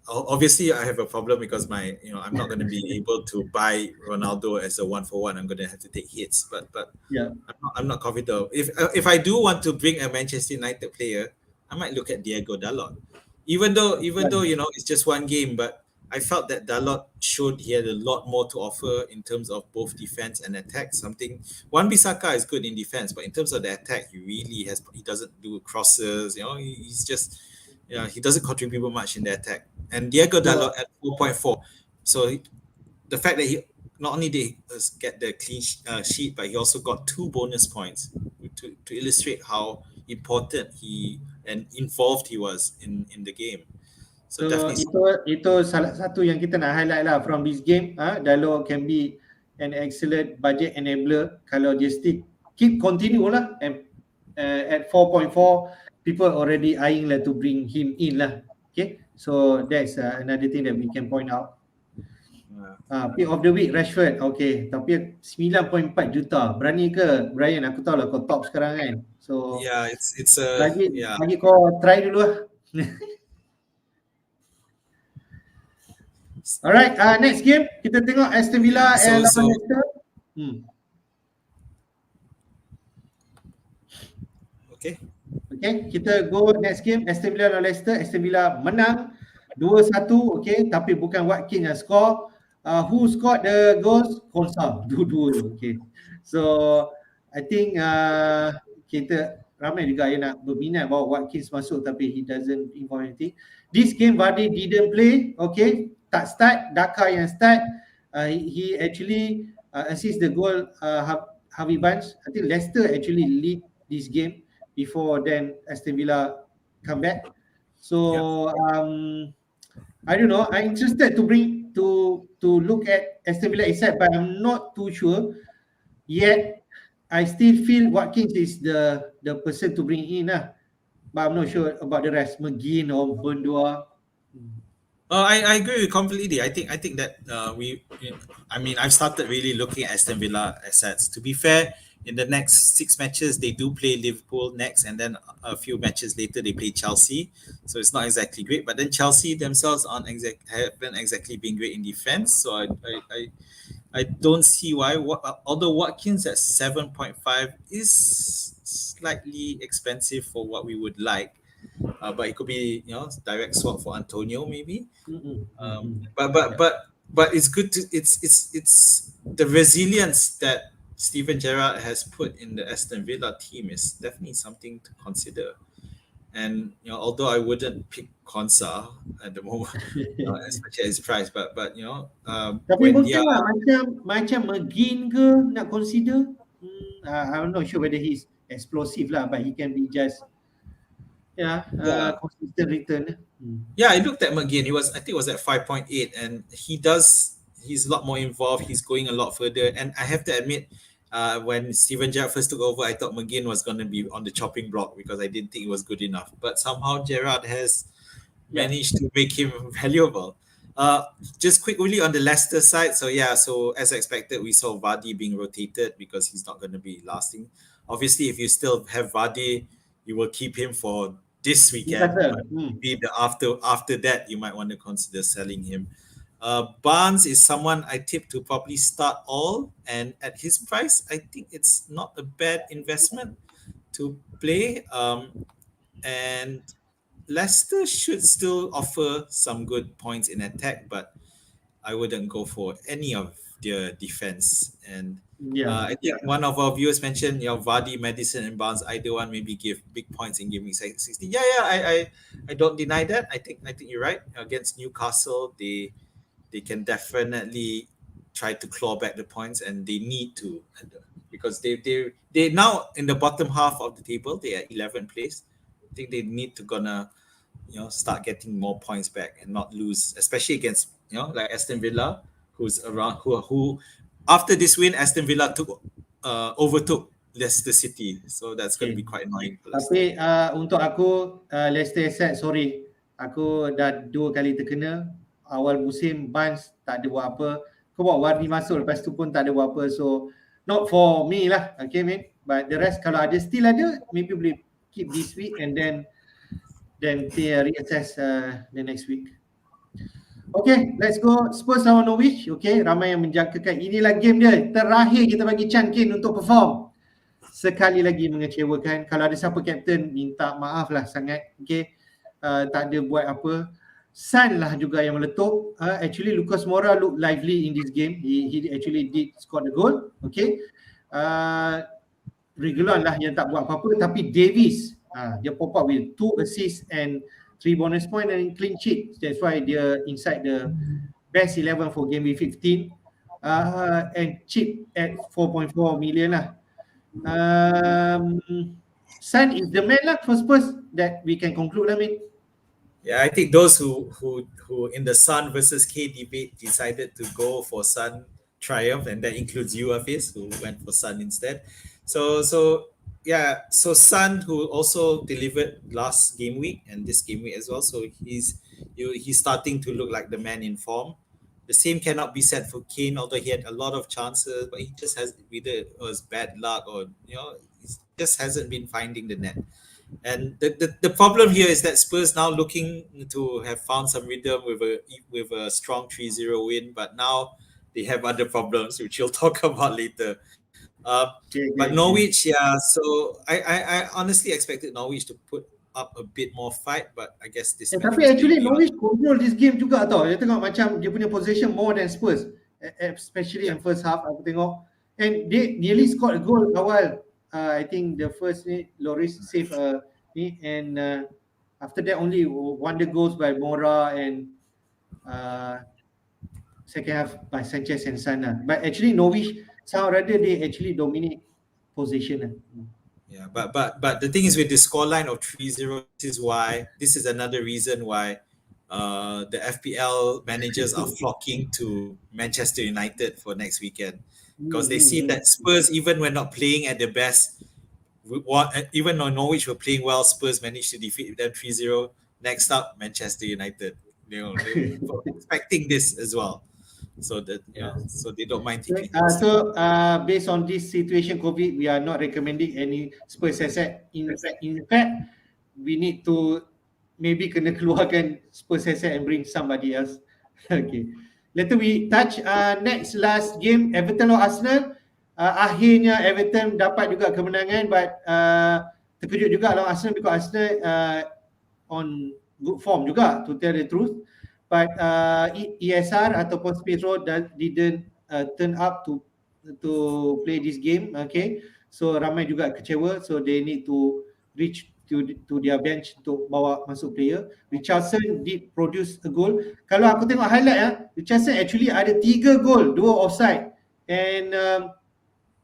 Obviously I have a problem because I'm not going to be able to buy Ronaldo as a 1-for-1. I'm going to have to take hits, but
Yeah.
I'm not confident. If I do want to bring a Manchester United player, I might look at Diego Dalot. Even though it's just one game, but I felt that Dalot showed he had a lot more to offer in terms of both defense and attack. Something Wan-Bissaka is good in defense, but in terms of the attack, he doesn't do crosses. He's just he doesn't contribute much in the attack. And Diego Dalot at 4.4, so the fact that he not only did he get the clean sheet, but he also got 2 bonus points to illustrate how important he and involved he was in the game. So definitely.
Itu salah satu yang kita nak highlight lah from this game. Dalo can be an excellent budget enabler kalau dia keep continue lah, and at 4.4 people already eyeing lah to bring him in lah. Okay, so that's another thing that we can point out. Pick of the week Rashford. Okay, tapi 9.4 juta. Berani ke Brian? Aku tahu lah kau top sekarang kan. So
yeah, it's
lagi kau try dulu lah. Alright, next game kita tengok Aston Villa lawan Leicester.
Okay,
kita go next game Aston Villa lawan Leicester. Aston Villa menang 2-1, okay, tapi bukan Watkins yang score. Who scored the goals? Konsa, dua-dua. Okay, so I think kita ramai juga yang nak berminat bahawa Watkins masuk tapi he doesn't involve anything. This game Vardy didn't play, okay, tak start, Daka yang start. He actually assist the goal, Harvey Barnes. I think Leicester actually lead this game before then Aston Villa come back. So I don't know, I'm interested to look at Aston Villa itself, but I'm not too sure yet. I still feel Watkins is the person to bring in but I'm not sure about the rest, McGinn or Bendua.
I agree with completely. I think that I've started really looking at Aston Villa assets. To be fair, in the next 6 matches they do play Liverpool next, and then a few matches later they play Chelsea. So it's not exactly great. But then Chelsea themselves haven't exactly been great in defense. So I don't see why. Although Watkins at 7.5 is slightly expensive for what we would like. But it could be direct swap for Antonio maybe. But it's good to it's the resilience that Steven Gerrard has put in the Aston Villa team is definitely something to consider. And although I wouldn't pick Konsa at the moment, especially at his price, but
tapi mungkin lah macam McGinn ke nak consider. I'm not sure whether he's explosive lah, but he can be just consistent return.
Yeah, I looked at McGinn. I think it was at 5.8, and he's a lot more involved. He's going a lot further. And I have to admit, when Steven Gerrard first took over, I thought McGinn was going to be on the chopping block because I didn't think it was good enough. But somehow Gerrard has managed to make him valuable. Just quickly on the Leicester side. So as expected, we saw Vardy being rotated because he's not going to be lasting. Obviously, if you still have Vardy, you will keep him for this weekend. Maybe after that, you might want to consider selling him. Barnes is someone I tip to probably start all, and at his price, I think it's not a bad investment to play. And Leicester should still offer some good points in attack, but I wouldn't go for any of their defense. And
Yeah.
I think one of our viewers mentioned, Vardy, Madison, and Barnes. Either one maybe give big points in giving 60. Yeah, yeah. I don't deny that. I think you're right. Against Newcastle, they can definitely try to claw back the points, and they need to, because they now in the bottom half of the table. They are 11th place. I think they need to gonna start getting more points back and not lose, especially against like Aston Villa, who's around who after this win Aston Villa overtook Leicester City, so that's going to be
Okay.
quite annoying for Leicester.
Tapi untuk aku, Leicester Asset, sorry. Aku dah 2 kali terkena. Awal musim, Barnes tak ada buat apa. Kau bawa Wardy masuk, lepas tu pun tak ada buat apa. So, not for me lah. Okay, mate. But the rest, kalau ada, still ada, maybe boleh keep this week and then reassess the next week. Okay, let's go. Spurs lawan Norwich. Okay, ramai yang menjangkakan inilah game dia. Terakhir kita bagi Chan Kane untuk perform. Sekali lagi mengecewakan. Kalau ada siapa captain, minta maaf lah sangat. Okay, tak ada buat apa. Son lah juga yang meletup. Actually, Lucas Moura look lively in this game. He actually did score the goal. Okay, Reguilon lah yang tak buat apa-apa. Tapi Davies, dia pop up with 2 assists and 3 bonus point and clean sheet. That's why dia inside the best 11 for game week 15. And cheap at 4.4 million lah. Son is the man lah for Spurs, that we can conclude lah, mate.
Yeah, I think those who in the Sun versus K debate decided to go for Sun triumph, and that includes you, Hafiz, who went for Sun instead. So Sun, who also delivered last game week and this game week as well. So he's starting to look like the man in form. The same cannot be said for Kane, although he had a lot of chances, but he just has either it was bad luck or he just hasn't been finding the net. And the problem here is that Spurs now looking to have found some rhythm with a strong 3-0 win, but now they have other problems, which we'll talk about later. But Norwich, so I honestly expected Norwich to put up a bit more fight, but I guess this match
tapi
was
actually
still
Norwich control this game juga tau. Dia tengok macam dia punya possession more than Spurs, especially in first half. Aku tengok, and they nearly scored a goal awal. I think the first ni Loris save and after that only wonder goals by Moura and second half by Sanchez and Sana. But actually Norwich somehow rather they actually dominate possession.
Yeah, but the thing is, with the scoreline of 3-0, this is another reason why the FPL managers are flocking to Manchester United for next weekend, because they see that Spurs, even when not playing at their best, even though Norwich were playing well, Spurs managed to defeat them 3-0. Next up, Manchester United. They were expecting this as well. So that so they don't mind taking it.
So based on this situation, COVID, we are not recommending any Spurs asset. In fact, we need to maybe kena keluarkan Spurs asset and bring somebody else. Okay. Later we touch next last game, Everton lawan Arsenal. Akhirnya Everton dapat juga kemenangan, but terkejut juga lawan Arsenal, because Arsenal on good form juga, to tell the truth. But ESR ataupun Smith Rowe didn't turn up to play this game. Okay, so ramai juga kecewa, so they need to reach to their bench untuk bawa masuk player. Richardson did produce a goal. Kalau aku tengok highlight, Richardson actually ada 3 goal, 2 offside, and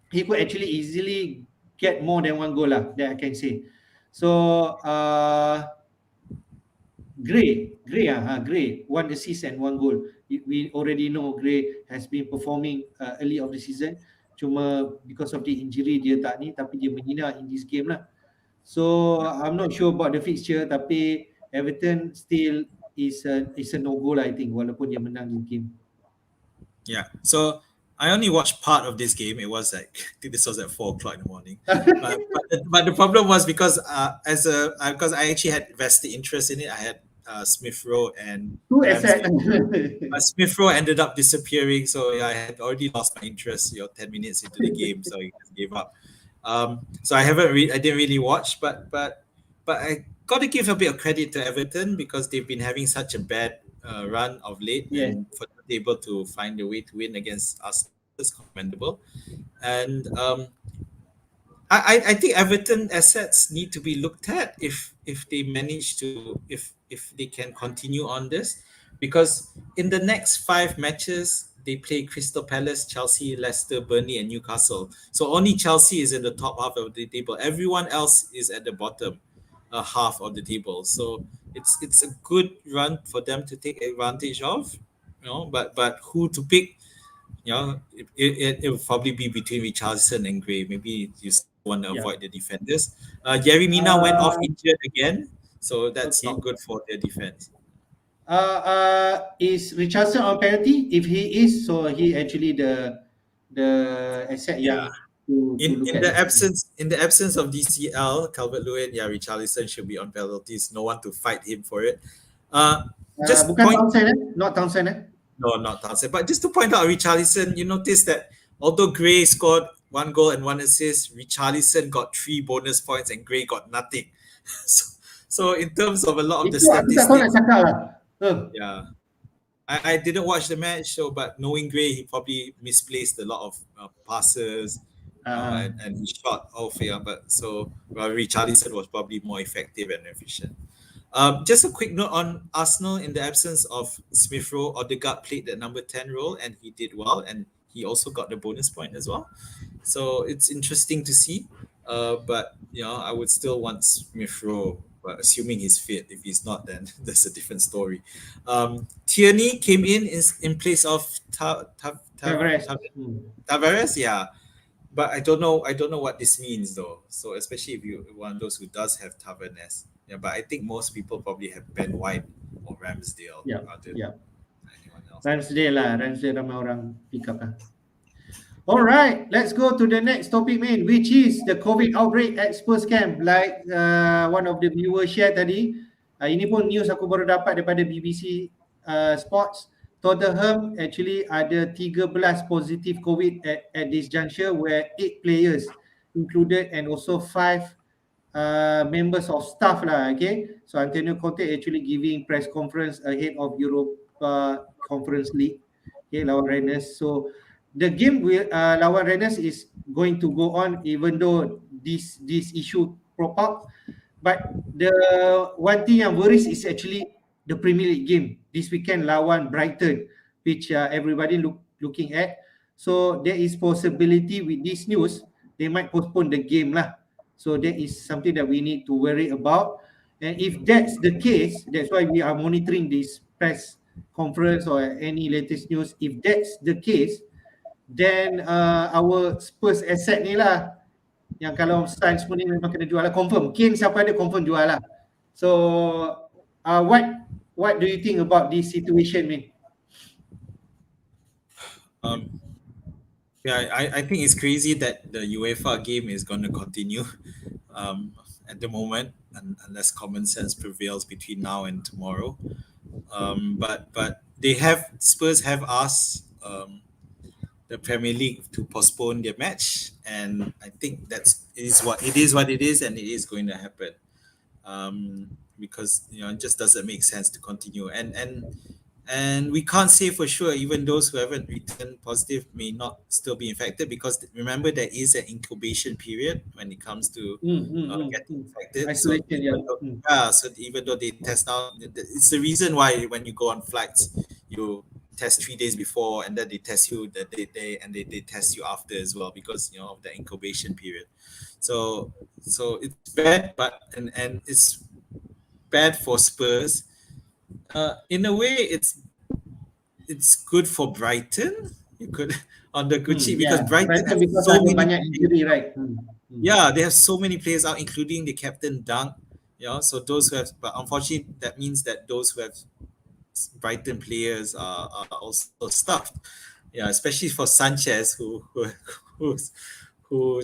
he could actually easily get more than 1 goal lah, that I can say. So Gray, 1 assist and 1 goal. We already know Gray has been performing early of the season. Cuma because of the injury dia tak ni, tapi dia menyinar in this game lah. So I'm not sure about the fixture, tapi Everton still is a no-go lah, I think, walaupun dia menang this game.
Yeah, so I only watched part of this game. It was I think this was at 4 o'clock in the morning. but the problem was because because I actually had vested interest in it. I had Smith Rowe and Smith Rowe ended up disappearing, so I had already lost my interest 10 minutes into the game, so I just gave up. So I didn't really watch, but got to give a bit of credit to Everton because they've been having such a bad run of late,
Yes.
and for them to be able to find a way to win against Arsenal is commendable. And I think Everton assets need to be looked at if they manage to if they can continue on this, because in the next five matches they play Crystal Palace, Chelsea, Leicester, Burnley, and Newcastle. So only Chelsea is in the top half of the table. Everyone else is at the bottom half of the table. So it's a good run for them to take advantage of. But who to pick? It will probably be between Richarlison and Gray. Maybe you still want to
Yeah.
avoid the defenders. Yerry Mina went off
Uh,
injured again, so that's
okay.
not good for their defense.
Is Richardson on penalty? If he is, so he actually the asset
Yeah.
yang to
In
look
in
at
the
lah.
absence of DCL, Calvert-Lewin, yeah, Richarlison should be on penalties. No one to fight him for it. Just
Bukan
point
Townsend not Townsend
No, not Townsend. But just to point out, Richarlison, you notice that although Gray scored one goal and one assist, Richarlison got 3 bonus points and Gray got nothing. So, so in terms of a lot of the
Itu aku tak tahu nak
statistics,
cakap lah.
yeah, I didn't watch the match, so but knowing Gray, he probably misplaced a lot of passes, and he shot off. Yeah, but so Richarlison was probably more effective and efficient. Just a quick note on Arsenal. In the absence of Smith Rowe, Odegaard played the number 10 role and he did well, and he also got the bonus point as well. So it's interesting to see. But I would still want Smith Rowe, but assuming he's fit. If he's not, then that's a different story. Tierney came in place of
Tavares.
Tavares, yeah. But I don't know. I don't know what this means though. So especially if you one of those who does have Tavares, yeah. But I think most people probably have Ben White or Ramsdale rather than anyone else.
Ramsdale ramai orang pick up lah. Alright, let's go to the next topic, man, which is the COVID outbreak at Spurs camp. Like one of the viewers share tadi, ini pun news aku baru dapat daripada BBC Sports. Tottenham actually ada 13 positive COVID at this juncture, where 8 players included and also 5 members of staff lah. Okay, so Antonio Conte actually giving press conference ahead of Europa Conference League, okay, lawan Rennes. So the game will lawan Rennes is going to go on even though this issue prop up. But the one thing yang worries is actually the Premier League game this weekend lawan Brighton, which everybody looking at. So there is possibility with this news they might postpone the game lah. So that is something that we need to worry about. And if that's the case, that's why we are monitoring this press conference or any latest news. If that's the case, then our Spurs asset ni lah yang kalau Sainz pun ni memang kena jual lah, confirm. Kane siapa ada confirm jual lah. So what do you think about this situation, man?
Yeah, I think it's crazy that the UEFA game is going to continue at the moment, unless common sense prevails between now and tomorrow. But Spurs have asked the Premier League to postpone their match, and I think it is what it is, and it is going to happen. Because it just doesn't make sense to continue, and we can't say for sure. Even those who haven't returned positive may not still be infected, because remember there is an incubation period when it comes to getting infected.
Isolation,
So even though they test out, it's the reason why when you go on flights, you test 3 days before, and then they test you the day and they test you after as well, because of the incubation period. So it's bad, but and it's bad for Spurs. In a way, it's good for Brighton. You could on the good sheet, because Brighton has
because
so many
banyak injury, right?
Yeah, they have so many players out, including the captain Dunk. So those who have, but unfortunately, that means that those who have Brighton players are also stuffed. Yeah, especially for Sanchez, who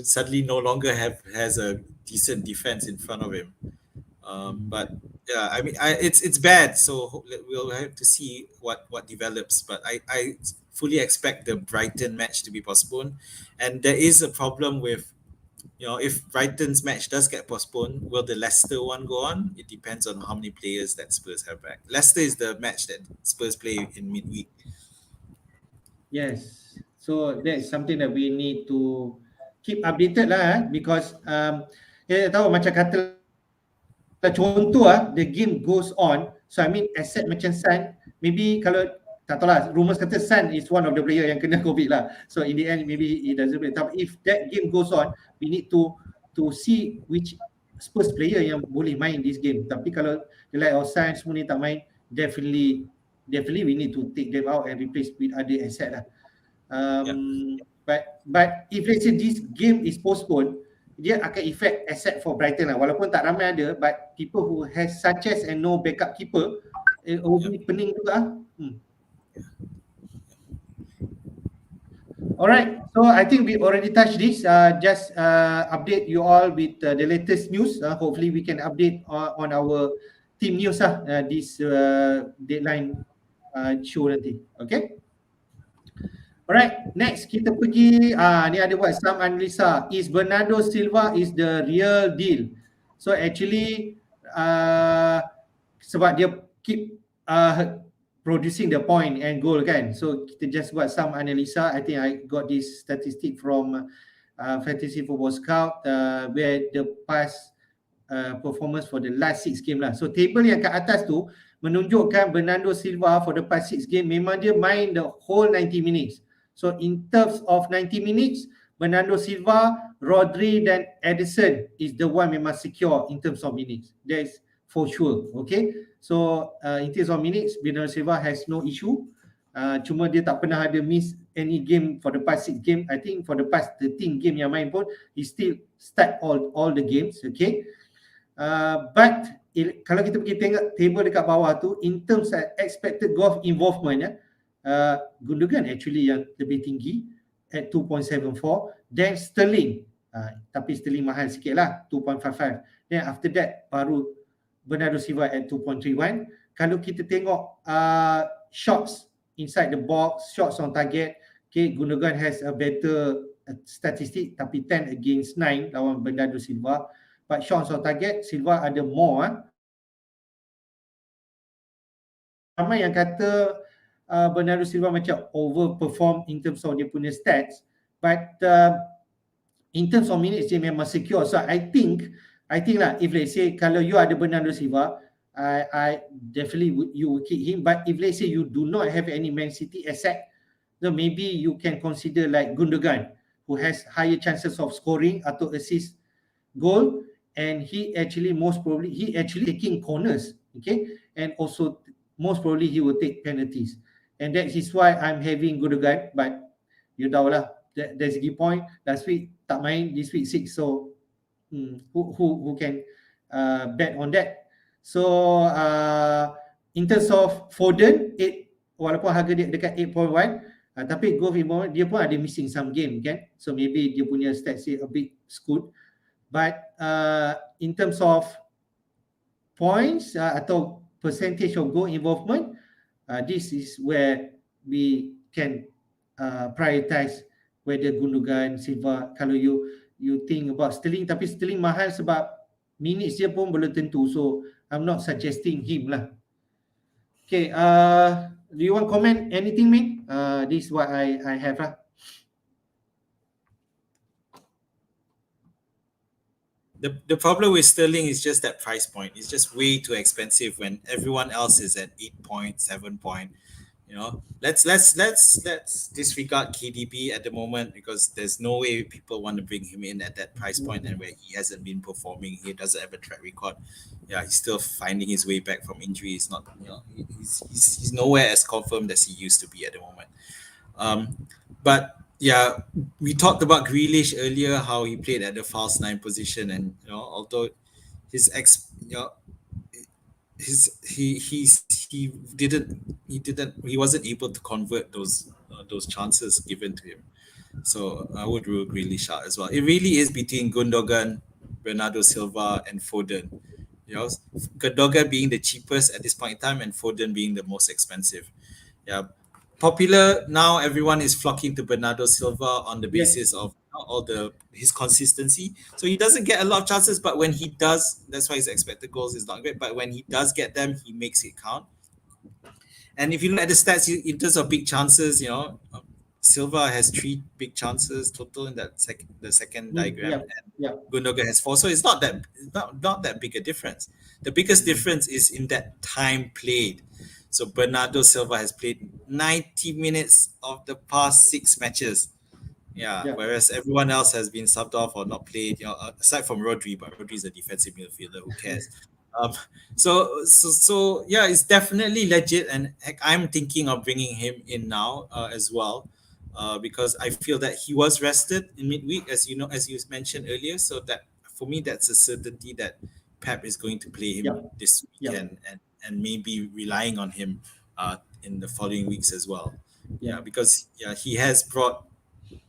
suddenly no longer has a decent defense in front of him. But yeah, I mean, it's bad. So we'll have to see what develops. But I fully expect the Brighton match to be postponed, and there is a problem with if Brighton's match does get postponed, will the Leicester one go on? It depends on how many players that Spurs have back. Leicester is the match that Spurs play in midweek.
Yes. So that's something that we need to keep updated lah, because tahu macam katalah contoh the game goes on. So I mean asset macam Sun, maybe kalau tak tahu lah, rumours kata Sun is one of the player yang kena COVID lah. So in the end maybe it doesn't play. Tapi if that game goes on, we need to see which Spurs player yang boleh main this game. Tapi kalau the like of Sun semua ni tak main, definitely we need to take them out and replace with other asset lah. But if let's say this game is postponed, dia akan affect asset for Brighton lah. Walaupun tak ramai ada, but people who has Sanchez and no backup keeper, will be pening juga. Alright, so I think we already touched this. Just update you all with the latest news. Hopefully we can update on our team news this deadline show nanti. Okay. Alright, next kita pergi ni ada buat some analisa. Is Bernardo Silva is the real deal? So actually sebab dia keep producing the point and goal kan. So kita just buat some analisa. I think I got this statistic from Fantasy Football Scout where the past performance for the last 6 game lah. So table yang kat atas tu menunjukkan Bernardo Silva for the past 6 game memang dia main the whole 90 minutes. So in terms of 90 minutes, Bernardo Silva, Rodri dan Ederson is the one memang secure in terms of minutes. That's for sure. Okay. So in terms of minutes, Bernardo Silva has no issue. Cuma dia tak pernah ada miss any game for the past 6 game. I think for the past 13 game yang main pun, he still start all the games. Okay. But kalau kita pergi tengok table dekat bawah tu, in terms of expected goal involvement, Gundogan actually yang lebih tinggi at 2.74, then Sterling, tapi Sterling mahal sikit lah, 2.55. Then after that baru Bernardo Silva at 2.31. Kalau kita tengok shots inside the box, shots on target, okay, Gundogan has a better statistic, tapi 10 against 9 lawan Bernardo Silva. But shots on target, Silva ada more. Ramai yang kata Bernardo Silva macam overperform in terms of dia punya stats, but in terms of minutes dia memang secure. So I think lah, if let's say kalau you ada Bernardo Silva, I definitely you will keep him. But if let's say you do not have any Man City asset, then maybe you can consider like Gundogan, who has higher chances of scoring atau assist goal, and he actually taking corners, okay, and also most probably he will take penalties. And that is why I'm having Gundogan. But you tahu lah, that's the point. Last week tak main, this week 6. So who can bet on that? So in terms of Foden, 8, walaupun harga dia dekat 8.1, tapi goal involvement dia pun ada missing some game kan. So maybe dia punya stats a bit skewed. But in terms of points atau percentage of goal involvement, this is where we can prioritize whether Gundogan, Silva. Kalau you think about Sterling, tapi Sterling mahal sebab minutes dia pun belum tentu. So I'm not suggesting him lah. Okay, do you want comment anything, Min? This is what I have lah.
The problem with Sterling is just that price point. It's just way too expensive when everyone else is at 8 point, 7 point. Let's disregard KDB at the moment, because there's no way people want to bring him in at that price point, and where he hasn't been performing, he doesn't have a track record. Yeah, he's still finding his way back from injury. He's not, he's nowhere as confirmed as he used to be at the moment. But yeah, we talked about Grealish earlier, how he played at the false 9 position, and although he wasn't able to convert those chances given to him. So I would rule Grealish out as well. It really is between Gundogan, Bernardo Silva, and Foden. Gundogan being the cheapest at this point in time, and Foden being the most expensive. Yeah. Popular now, everyone is flocking to Bernardo Silva on the basis of all the his consistency. So he doesn't get a lot of chances, but when he does, that's why his expected goals is not great. But when he does get them, he makes it count. And if you look at the stats in terms of big chances, Silva has 3 big chances total in the second diagram,
Yeah,
and
yeah,
Gundogan has 4. So it's not that big a difference. The biggest difference is in that time played. So Bernardo Silva has played 90 minutes of the past 6 matches. Yeah,
yeah,
whereas everyone else has been subbed off or not played, aside from Rodri, but Rodri is a defensive midfielder. Who cares? Um, so yeah, it's definitely legit, and heck, I'm thinking of bringing him in now as well, because I feel that he was rested in midweek, as you mentioned earlier. So that for me, that's a certainty that Pep is going to play
yeah,
him this
yeah,
weekend, and maybe relying on him in the following weeks as well.
yeah,
Yeah, because he has brought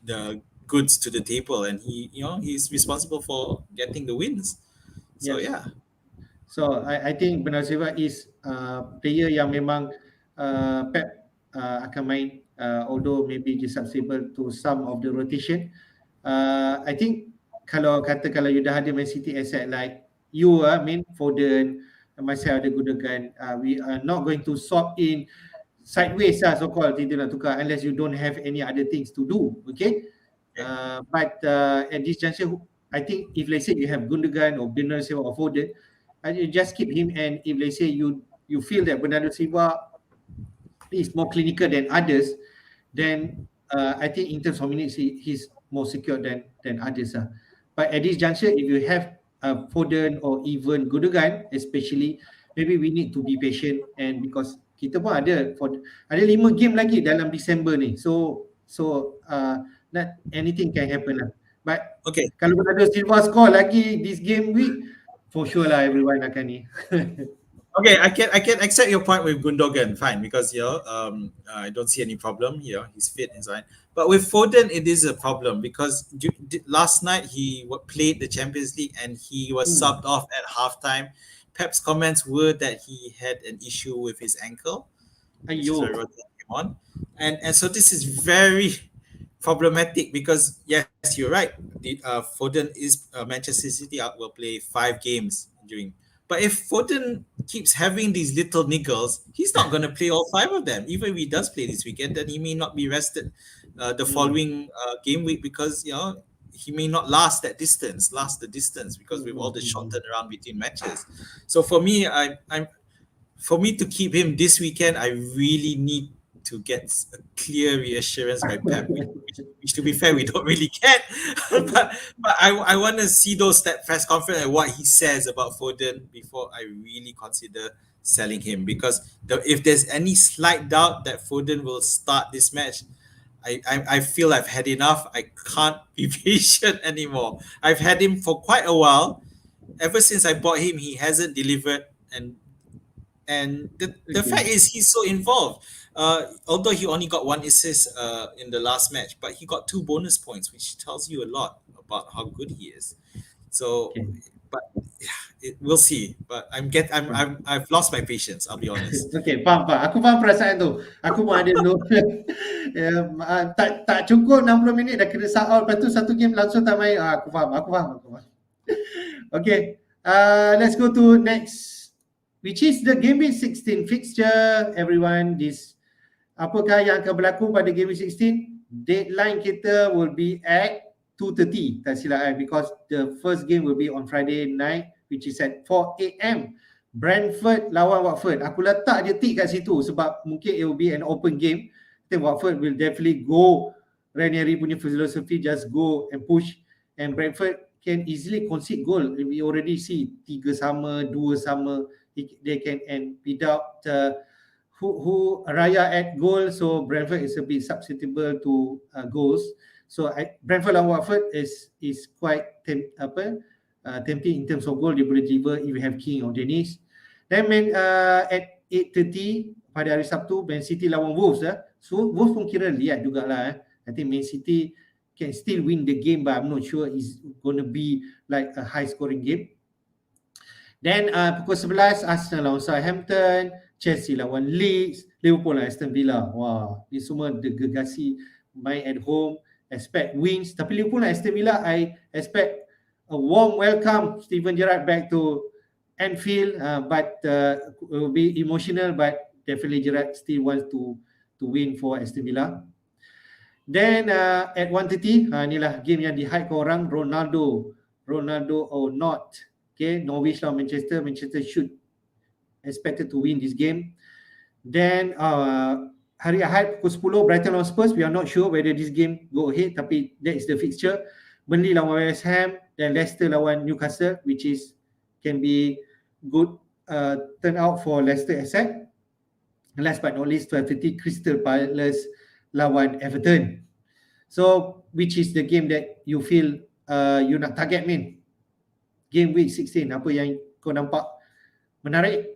the goods to the table, and he's responsible for getting the wins. So
yes.
yeah.
So I think Bernardo Silva is player yang memang Pep akan main, although maybe susceptible to some of the rotation. I think kalau you dah ada Man City asset like you main Foden, myself ada Gundogan, we are not going to swap in sideways so called, kita nak tukar unless you don't have any other things to do, okay.
Okay.
But at this juncture, I think if let's say you have Gundogan or Bernardo Silva or Foden, you just keep him. And if let's say you feel that Bernardo Silva is more clinical than others, then I think in terms of minutes he's more secure than others. But at this juncture, if you have Foden or even Gundogan, especially, maybe we need to be patient. And because kita pun ada 5 game lagi dalam December ni, so not anything can happen lah. But
Okay.
kalau Bernardo Silva score lagi this game week, for sure lah everyone akan ni.
Okay, I can accept your point with Gundogan, fine, because I don't see any problem here. He's fit and so on. But with Foden, it is a problem because last night he played the Champions League and he was subbed off at halftime. Pep's comments were that he had an issue with his ankle, which is why
Ayo.
Rodri came on, and so this is very problematic because yes, you're right. Foden is Manchester City will play 5 games during. But if Foden keeps having these little niggles, he's not going to play all 5 of them. Even if he does play this weekend, then he may not be rested the following game week because he may not last the distance because with all the short turnaround between matches. So for me, for me to keep him this weekend, I really need to get a clear reassurance by Pep, which to be fair, we don't really get. but I want to see those press conference and what he says about Foden before I really consider selling him. Because if there's any slight doubt that Foden will start this match, I feel I've had enough. I can't be patient anymore. I've had him for quite a while. Ever since I bought him, he hasn't delivered, and the fact is he's so involved. Although he only got 1 assist in the last match, but he got 2 bonus points, which tells you a lot about how good he is. So, but we'll see. But I've lost my patience. I'll be honest.
Okay, faham. Aku faham perasaan tu. Aku pun ada dulu. tak cukup 60 minit dah kena sub out. Lepas tu satu game langsung tak main. Aku faham. Okay, let's go to next, which is the Game Week 16 fixture. Everyone, apakah yang akan berlaku pada Game Week 16? Deadline kita will be at 2:30, tak silap because the first game will be on Friday night, which is at 4 AM. Brentford lawan Watford. Aku letak dia tick kat situ sebab mungkin it will be an open game. I think Watford will definitely go Ranieri punya philosophy, just go and push. And Brentford can easily concede goal. We already see 3 sama, 2 sama. They can end without who Raya at goal. So Brentford is a bit susceptible to goals. So Brentford lawan Watford is quite tempting in terms of goal. Dia boleh deliver if you have King or Dennis. Then at 8:30 pada hari Sabtu, Man City lawan Wolves. So Wolves pun kira lihat jugalah. I think Man City can still win the game, but I'm not sure it's going to be like a high scoring game. Then pukul 11 Arsenal lawan Southampton, Chelsea lawan Leeds, Liverpool lawan Aston Villa. Wah, ni semua gegasi main at home. expect wins. Tapi Liverpool and Aston Villa, I expect a warm welcome Steven Gerrard back to Anfield, but it will be emotional, but definitely Gerrard still wants to win for Aston Villa. Then at 1:30, inilah game yang di-hype korang, Ronaldo or not. Okay, Norwich lawan Manchester should expected to win this game. Then hari Ahad pukul 10 Brighton lawan Spurs, we are not sure whether this game go ahead, tapi that is the fixture. Burnley lawan West Ham, dan Leicester lawan Newcastle, which is can be good turnout for Leicester asset. And last but not least, 12:30 Crystal Palace lawan Everton. So which is the game that you feel you nak target, Min? Game week 16, apa yang kau nampak menarik?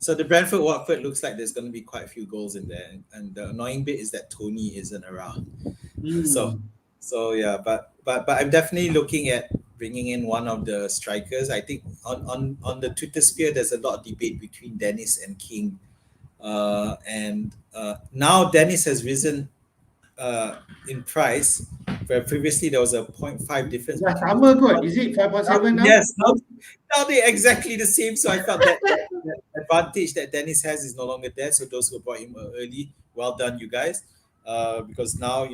So the Brentford Watford looks like there's going to be quite a few goals in there, and the annoying bit is that Tony isn't around. So yeah, but I'm definitely looking at bringing in one of the strikers. I think on the Twitter sphere there's a lot of debate between Dennis and King, and now Dennis has risen in price, where previously there was a 0.5 difference.
Yeah, sama kot. Is it 5.7 now?
Yes, now they're exactly the same. So I felt that advantage that Dennis has is no longer there. So those who brought him early, well done, you guys. Because now,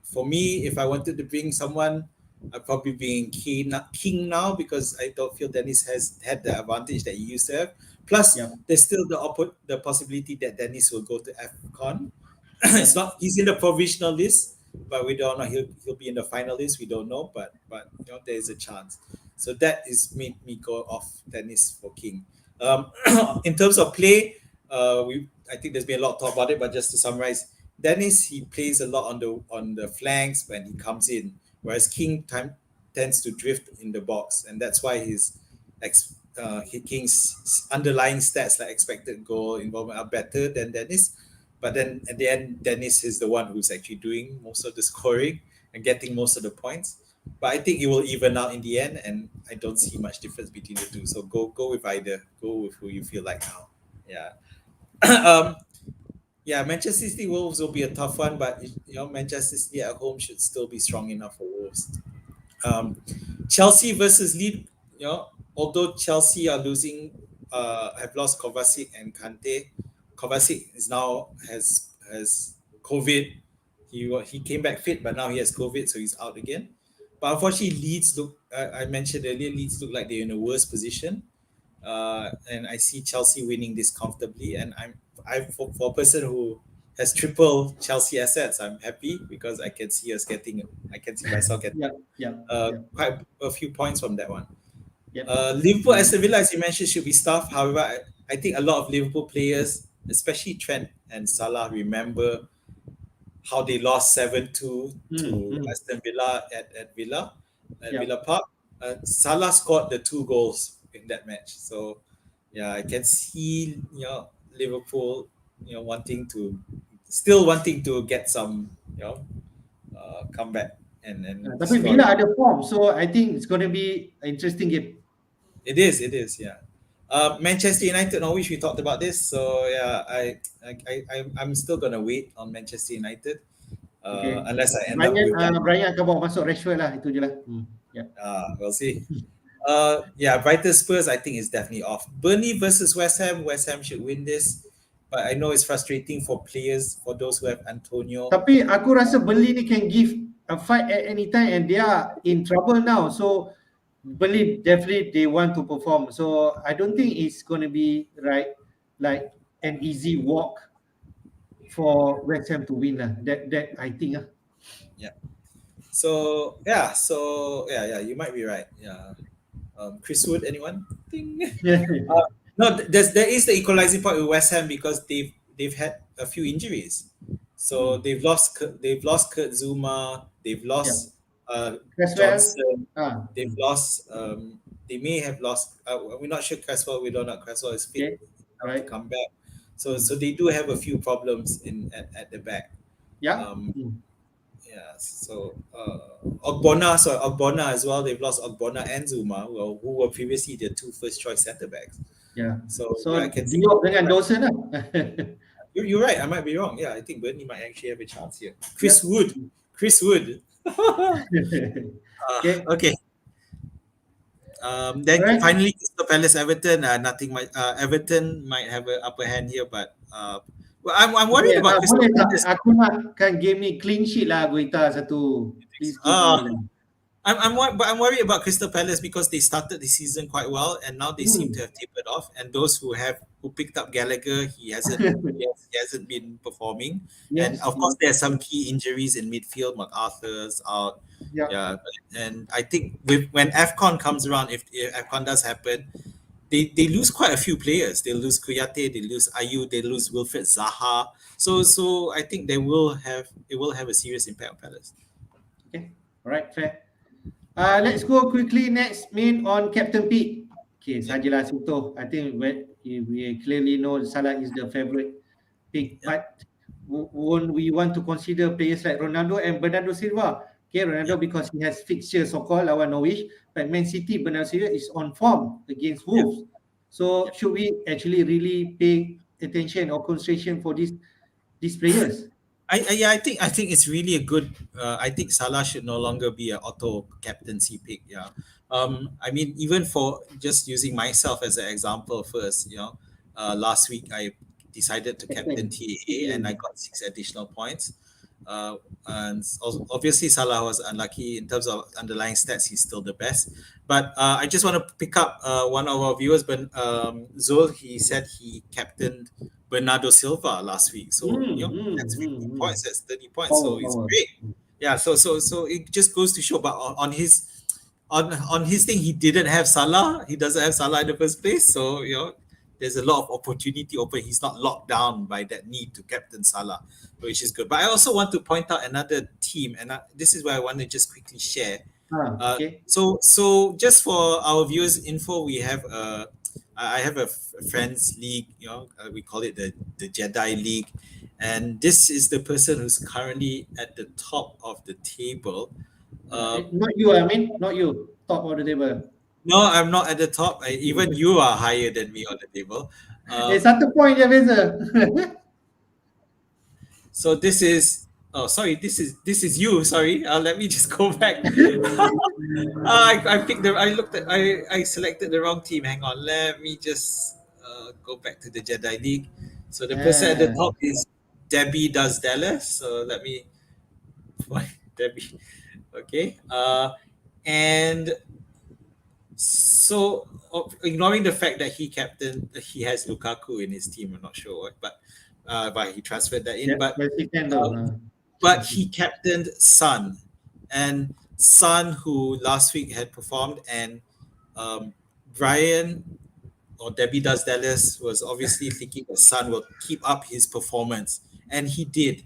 for me, if I wanted to bring someone, I'd probably bring King now, because I don't feel Dennis has had the advantage that he used to have. Plus, there's still the possibility that Dennis will go to AFCON. He's in the provisional list, but we don't know. He'll be in the final list. We don't know, but there is a chance. So that is made me go off Dennis for King. In terms of play, I think there's been a lot of talk about it, but just to summarize, Dennis, he plays a lot on the flanks when he comes in, whereas King tends to drift in the box, and that's why King's underlying stats like expected goal involvement are better than Dennis. But then at the end, Dennis is the one who's actually doing most of the scoring and getting most of the points. But I think it will even out in the end, and I don't see much difference between the two. So go with either. Go with who you feel like now. Yeah. Manchester City Wolves will be a tough one, but Manchester City at home should still be strong enough for Wolves. Chelsea versus Leeds. Although Chelsea are losing, have lost Kovacic and Kante. Kovacic is now has COVID. He came back fit, but now he has COVID, so he's out again. But unfortunately, Leeds I mentioned earlier, Leeds look like they're in a worse position. And I see Chelsea winning this comfortably. And for a person who has triple Chelsea assets, I'm happy, because I can see myself getting quite a few points from that one. Liverpool Aston Villa, as you mentioned, should be tough. However, I think a lot of Liverpool players, especially Trent and Salah, remember how they lost 7-2 to Aston Villa at Villa Park. Salah scored the 2 goals in that match. So I can see Liverpool wanting to get some comeback and
tapi Villa ada form, so I think it's going to be an interesting game.
It is, yeah. Manchester United, Norwich, we talked about this. So I'm still gonna wait on Manchester United, unless I end up with
Brian akan bawa masuk Rashford lah, itu je lah.
We'll see. Brighton Spurs, I think, is definitely off. Burnley versus West Ham. West Ham should win this, but I know it's frustrating for players, for those who have Antonio.
Tapi aku rasa Burnley ni can give a fight at any time, and they are in trouble now. So Burnley definitely they want to perform. So I don't think it's going to be like an easy walk for West Ham to win lah. That I think
So you might be right. Chris Wood, anyone? No, there is the equalizing point with West Ham, because they've had a few injuries. So they've lost Kurt Zuma. They've lost Johnson. They've lost. They may have lost. We're not sure Cresswell. We don't know Cresswell is fit to come back. So they do have a few problems at the back. So Ogbonna as well. They've lost Ogbonna and Zuma, who were previously their 2 first choice centre backs.
So I can Diop dengan Dawson lah.
You're right. I might be wrong. Yeah, I think Burnley might actually have a chance here. Chris
Yep.
Wood. Chris Wood.
Okay.
Okay. Then
All right.
finally, Crystal Palace Everton. Nothing much. Everton might have an upper hand here, but well, I'm worried
Okay,
about Crystal
boleh tak
Palace.
aku nakkan game ni clean sheet lah Guita satu. Please give
Uh,
me lah.
but I'm worried about Crystal Palace because they started the season quite well and now they seem to
Hmm.
have tapered off. And those who picked up Gallagher, he hasn't been performing. And
Yes,
of course,
yes.
there are some key injuries in midfield. MacArthur's out.
Yeah.
Yeah, and I think when AFCON comes around, if AFCON does happen, they lose quite a few players. They lose Kuyate, they lose Ayu, they lose Wilfred Zaha. So I think it will have a serious impact on Palace.
Okay. All right, fair. Let's go quickly next main on Captain Pete. Okay,
Yeah.
sajalah Suto. I think we clearly know Salah is the favorite pick,
Yeah.
but won't we want to consider players like Ronaldo and Bernardo Silva? Okay, Ronaldo
Yeah.
because he has fixtures so-called lawan Norwich, but Man City, Bernardo Silva is on form against
Yeah.
Wolves. So
Yeah.
should we actually really pay attention or concentration for these players?
I think it's really a good. I think Salah should no longer be an auto captaincy pick. Yeah. I mean, even for just using myself as an example first, last week I decided to captain
Captain.
TAA and I got 6 additional points. And also, obviously Salah was unlucky in terms of underlying stats. He's still the best, but I just want to pick up one of our viewers, but Zul. He said he captained Bernardo Silva last week. So that's 15 points, that's 30 points. So it's
Power.
great. Yeah, so it just goes to show. But on his thing, he didn't have Salah. He doesn't have Salah in the first place. So there's a lot of opportunity open. He's not locked down by that need to captain Salah, which is good. But I also want to point out another team, and this is where I want to just quickly share.
Okay.
So just for our viewers' info, I have a friends league. We call it the Jedi League, and this is the person who's currently at the top of the table.
Not you, I mean, not you. Top of the table.
No, I'm not at the top. Even you are higher than me on the table.
Satu point je beza.
So this is. Oh, sorry. This is you. Sorry. Let me just go back. I picked the. I looked at. I selected the wrong team. Hang on. Let me just go back to the Jedi League. So the person at the top is Debbie Does Dallas. So let me. Debbie. Okay. And so ignoring the fact that he has Lukaku in his team. I'm not sure what, but he transferred that in.
Yeah,
but he captained Son, and Son, who last week had performed, and Brian or Debbie Does Dallas was obviously thinking that Son will keep up his performance, and he did.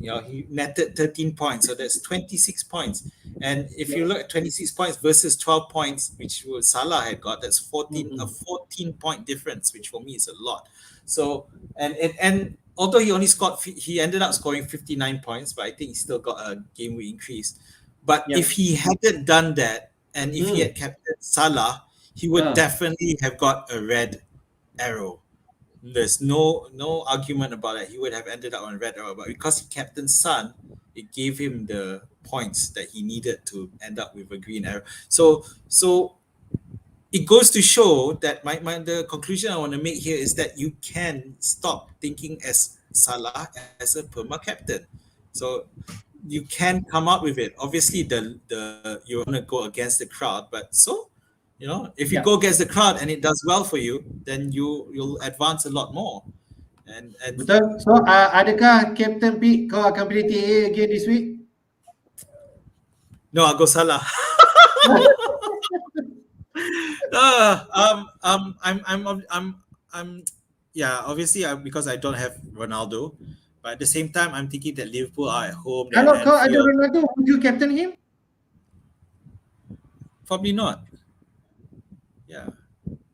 He netted 13 points, so that's 26 points. And if you look at 26 points versus 12 points, which Salah had got, that's 14-point difference, which for me is a lot. So and although he ended up scoring 59 points, but I think he still got a game week increase. But if he hadn't done that, and if he had captained Salah, he would definitely have got a red arrow. There's no argument about it. He would have ended up on red arrow, but because he captained Son, it gave him the points that he needed to end up with a green arrow. So it goes to show that the conclusion I want to make here is that you can stop thinking as Salah as a perma captain. So you can come up with it. Obviously, you want to go against the crowd, but if you go against the crowd and it does well for you, then you'll advance a lot more. And
betul. So adakah Captain Pete kau akan pilih TA again this week?
No, I'll go Salah. I'm yeah, obviously because I don't have Ronaldo, but at the same time I'm thinking that Liverpool are at home.
Kalau kau ada Ronaldo, would you captain him?
Probably not. Yeah.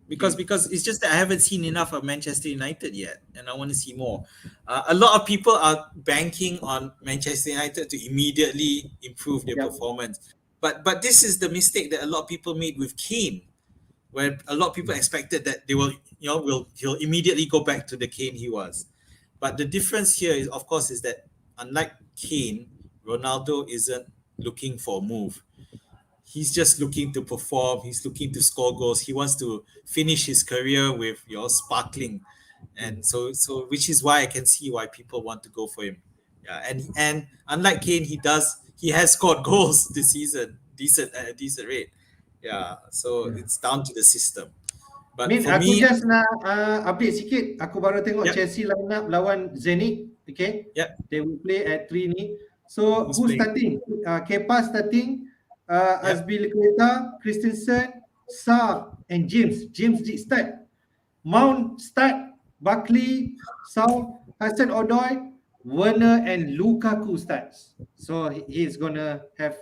Because it's just that I haven't seen enough of Manchester United yet, and I want to see more. A lot of people are banking on Manchester United to immediately improve their performance, but this is the mistake that a lot of people made with Kane, where a lot of people expected that he'll immediately go back to the Kane he was, But the difference here is, of course, is that unlike Kane, Ronaldo isn't looking for a move. He's just looking to perform. He's looking to score goals. He wants to finish his career with your sparkling,
Hmm.
and so which is why I can see why people want to go for him. Yeah, and unlike Kane, he has scored goals this season, decent at a decent rate. Yeah, so
Yeah.
it's down to the system. But
Min,
for
aku
me,
just nak update sikit. Aku baru tengok
yep,
Chelsea line up lawan Zenit. Okay.
yep.
They will play at 3 ni. So,
Who's
who's
playing?
starting? Kepa starting.
Yep.
Azpilicueta, Christensen, Sa and James. James did start. Mount start. Buckley, Saul, Hassan Odoi, Werner and Lukaku starts. So, he's gonna have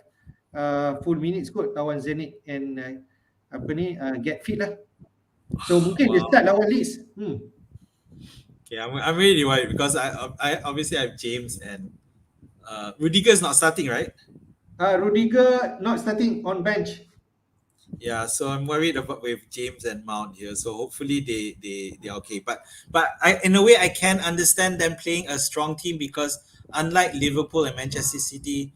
full minutes kot lawan Zenit and get fit lah. So mungkin dia
Wow.
start lawan Leeds.
Okay, I'm really worried because I obviously have James and Rudiger's not starting, right?
Rudiger not starting on bench.
Yeah, so I'm worried about with James and Mount here. So hopefully they're okay. But I in a way I can understand them playing a strong team because unlike Liverpool and Manchester City,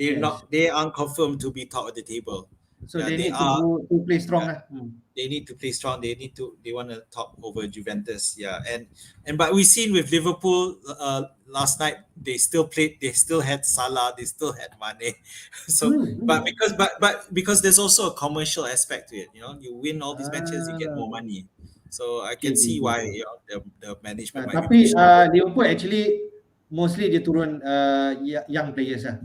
Yes.
they aren't confirmed to be top of the table.
So
Yeah,
they
they
need to
are.
go to play strong
Yeah,
lah.
they need to play strong. They want to top over Juventus. Yeah, and but we seen with Liverpool last night they still had Salah, they still had Mane. So but
Hmm.
because there's also a commercial aspect to it. You know, you win all these matches, you get
Ah,
more money. So I
okay,
can
okay,
see
okay,
why
okay.
the management might be
Tapi
pushing for.
Liverpool actually mostly dia turun young players lah.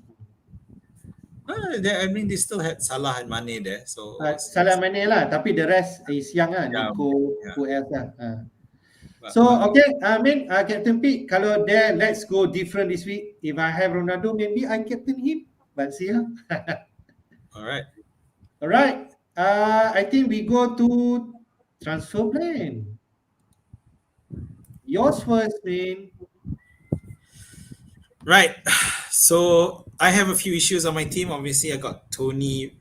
I mean, they still had Salah and Mane there, so
Salah Mane lah, tapi the rest is young lah.
yeah,
Nico,
yeah.
who else lah.
But
So
but
okay, Captain P, kalau there let's go different this week. If I have Ronaldo, maybe I captain him. But see lah.
all right.
Alright. I think we go to transfer plan. Yours first, man.
Right. So I have a few issues on my team. Obviously, I got Tony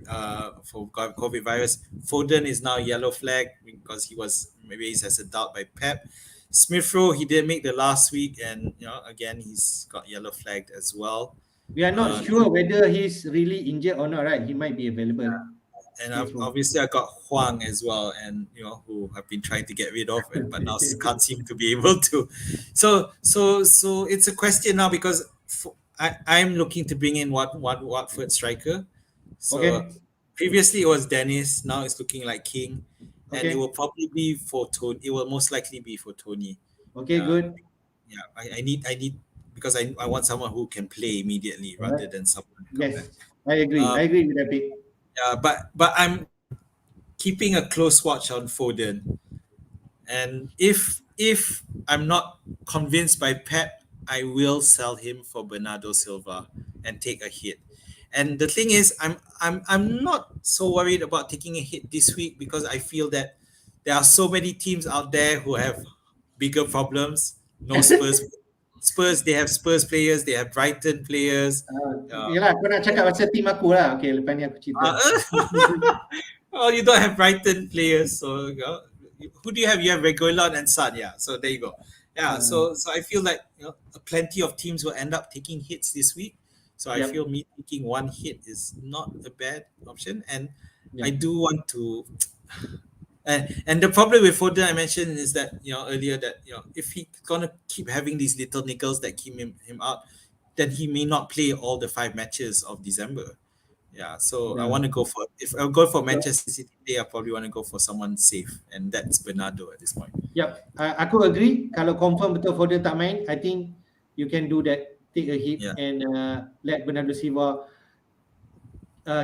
for COVID virus. Foden is now yellow flag because he was raised as a doubt by Pep. Smith Rowe, he did make the last week, and again he's got yellow flagged as well.
We are not
Uh,
sure whether he's really injured or not, right? He might be available.
and
Smith Rowe.
obviously I got Huang as well, and who I've been trying to get rid of it, but now can't seem to be able to. So it's a question now because I'm looking to bring in Watford striker. So
Okay.
previously it was Dennis, now it's looking like King, and it
Okay.
will probably be for Tony. It will most likely be for Tony.
Okay,
Yeah,
good.
yeah. I need because I want someone who can play immediately
All
rather
right.
than someone come back.
Yes. I agree.
Um,
I agree with that pick.
yeah, but I'm keeping a close watch on Foden. And if I'm not convinced by Pep, I will sell him for Bernardo Silva and take a hit. And the thing is, I'm not so worried about taking a hit this week because I feel that there are so many teams out there who have bigger problems. No Spurs, they have Spurs players, they have Brighton players. Uh,
Yelah, kau nak cakap pasal team aku lah. Okay, lepas ni aku cerita.
uh, oh, you don't have Brighton players, so who do you have? You have Reguilon and Son, yeah. So there you go. Yeah,
Uh,
so I feel like plenty of teams will end up taking hits this week. So I
yep.
feel me taking one hit is not a bad option, and I
Yep.
do want to. And the problem with Foden I mentioned is that earlier that if he's gonna keep having these little niggles that keep him out, then he may not play all the 5 matches of December. Yeah, so I
Yeah.
want to go for if I go for
So,
Manchester City today, I probably want to go for someone safe, and that's Bernardo at this point.
yep. Aku agree. Kalau confirm betul Foden tak main, I think you can do that. Take a hit
Yeah,
and let Bernardo Silva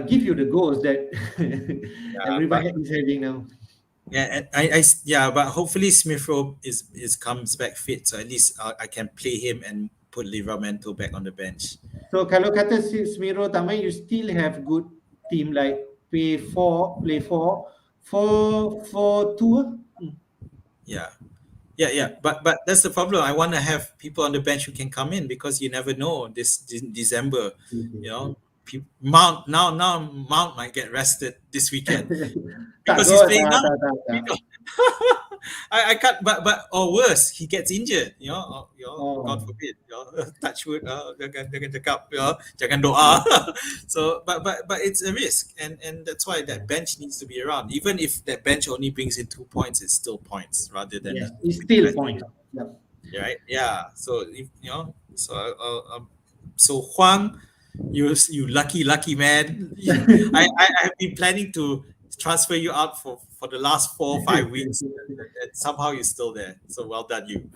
give you the goals that
yeah,
everybody
but
is having now.
yeah, and yeah, but hopefully Smith Rowe is comes back fit, so at least I can play him and put Livramento back on the bench.
So kalau kata Smiro tak main, you still have good team like play 4-4-2.
Yeah. Yeah. But that's the problem. I want to have people on the bench who can come in because you never know this December.
Okay.
Mount might get rested this weekend
Tak
because he's
kot,
playing now.
tak.
I can't, but or worse, he gets injured. God
Oh,
forbid. Touch wood. Jangan cakap. Jangan doa. So, but it's a risk, and that's why
yeah.
that bench needs to be around. Even if that bench only brings in 2 points, it's still points rather than
Yes,
a
it's
winning
still
match.
point. Yep.
Right? Yeah. So if so so Huang, you lucky man. I have been planning to transfer you out for the last 4 or 5 weeks, and somehow you're still there. So well done you.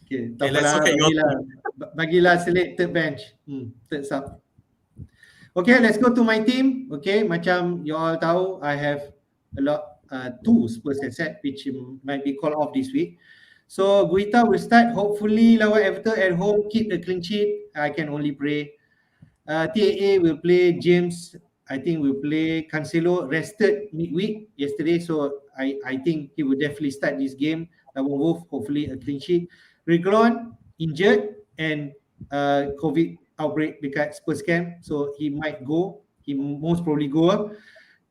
Okay,
Okay,
tak
let's look
apalah,
at your
bagilah.
team.
Bagilah select third bench. Third sub. Okay, let's go to my team. Okay, macam you all tahu, I have a lot, two Spurs asset which might be called off this week. So Guita will start. Hopefully, lawan Everton at home, keep the clean sheet. I can only pray. TAA will play James. I think will play Cancelo rested midweek yesterday, so I think he will definitely start this game. Lawan Wolf, hopefully a clean sheet. Reglon injured and COVID outbreak dekat Spurs camp, so he might go. He most probably go.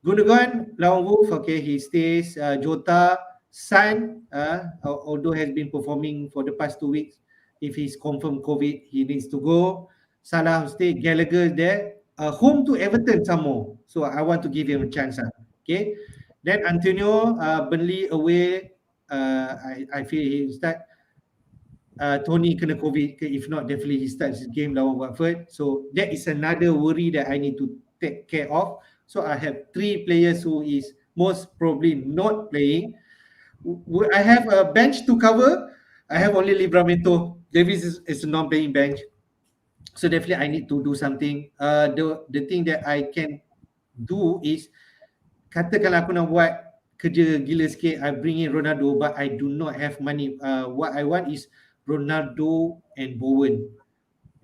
Gundogan lawan Wolf, okay, he stays. Jota, San, although has been performing for the past 2 weeks, if he's confirmed COVID, he needs to go. Salah stay. Gallagher is there. Home to Everton some more, so I want to give him a chance. Okay, then Antonio, Burnley away. I feel he start. Tony kena COVID. Okay, if not, definitely he starts his game lawan Watford. So that is another worry that I need to take care of. So I have three players who is most probably not playing. I have a bench to cover. I have only Livramento. Davis is a non-playing bench. So definitely I need to do something. The thing that I can do is, katakanlah aku nak buat kerja gila sikit, I bring in Ronaldo, but I do not have money. What I want is Ronaldo and Bowen,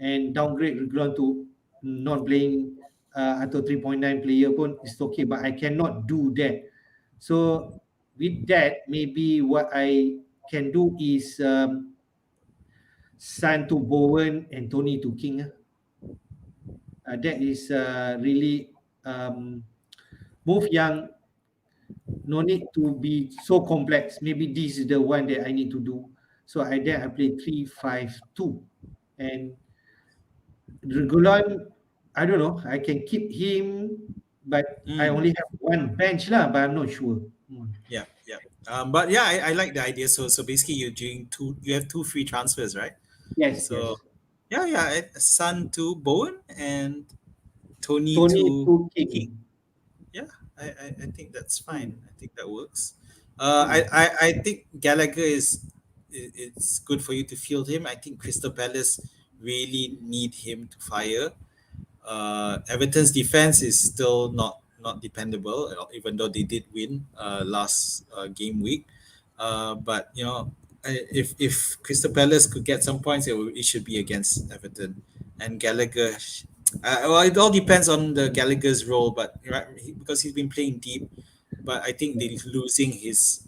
and downgrade Reguilon to non-playing, atau 3.9 player pun is okay, but I cannot do that. So with that, maybe what I can do is San to Bowen and Tony to King. That is really move yang no need to be so complex. Maybe this is the one that I need to do. So I play 3-5-2, and Regulon, I don't know. I can keep him, but I
Mm,
only have one bench lah. But I'm not sure.
yeah. But yeah, I like the idea. So basically, you're doing two. You have two free transfers, right?
Yes,
So
yes.
yeah. Son to Bowen and Tony
Tony
to
to
King.
King.
Yeah, I think that's
Hmm.
fine. I think that works.
Hmm.
I think Gallagher it's good for you to field him. I think Crystal Palace really need him to fire. Everton's defense is still not dependable, even though they did win last game week. But if Crystal Palace could get some points, it should be against Everton. And Gallagher, well, it all depends on the Gallagher's role, but right, because he's been playing deep, but I think they're losing his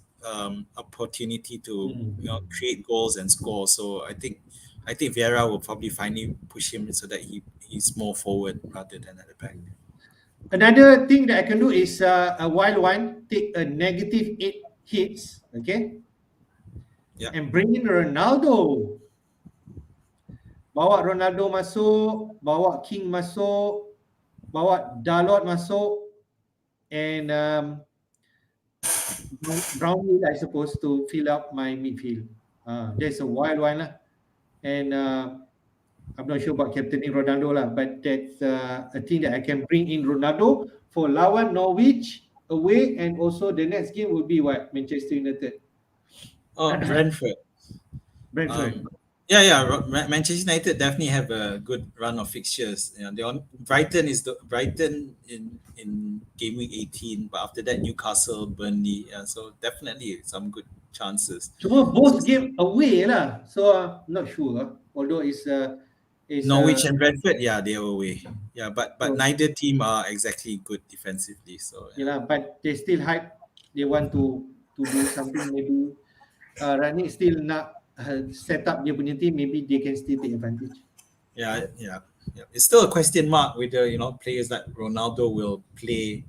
opportunity to
Hmm.
create goals and score. So I think Vieira will probably finally push him so that he's more forward rather than at the back.
Another thing that I can do is a wild one. Take a negative 8 hits, okay,
Yeah.
and bring in Ronaldo. Bawa Ronaldo masuk, bawa King masuk, bawa Dalot masuk, and Brownhill, I suppose, to fill up my midfield. That's a wild one lah. And I'm not sure about captaining Ronaldo lah, but that's a thing that I can bring in Ronaldo for lawan Norwich away, and also the next game will be what? Manchester United.
Oh, Brentford.
Brentford.
Um, Manchester United definitely have a good run of fixtures. They on Brighton is the Brighton in game week 18, but after that Newcastle, Burnley. Yeah, so definitely some good chances.
Cuma
So
both game away lah. So not sure. Although it's
Norwich and Brentford, yeah, they are away. Yeah, but
so
neither team are exactly good defensively. So
yeah
yeah.
lah, but they still hype. They want to do something. Maybe Rani still nak set up dia punya team. Maybe they can still take advantage.
Yeah. Yeah. It's still a question mark whether players like Ronaldo will play.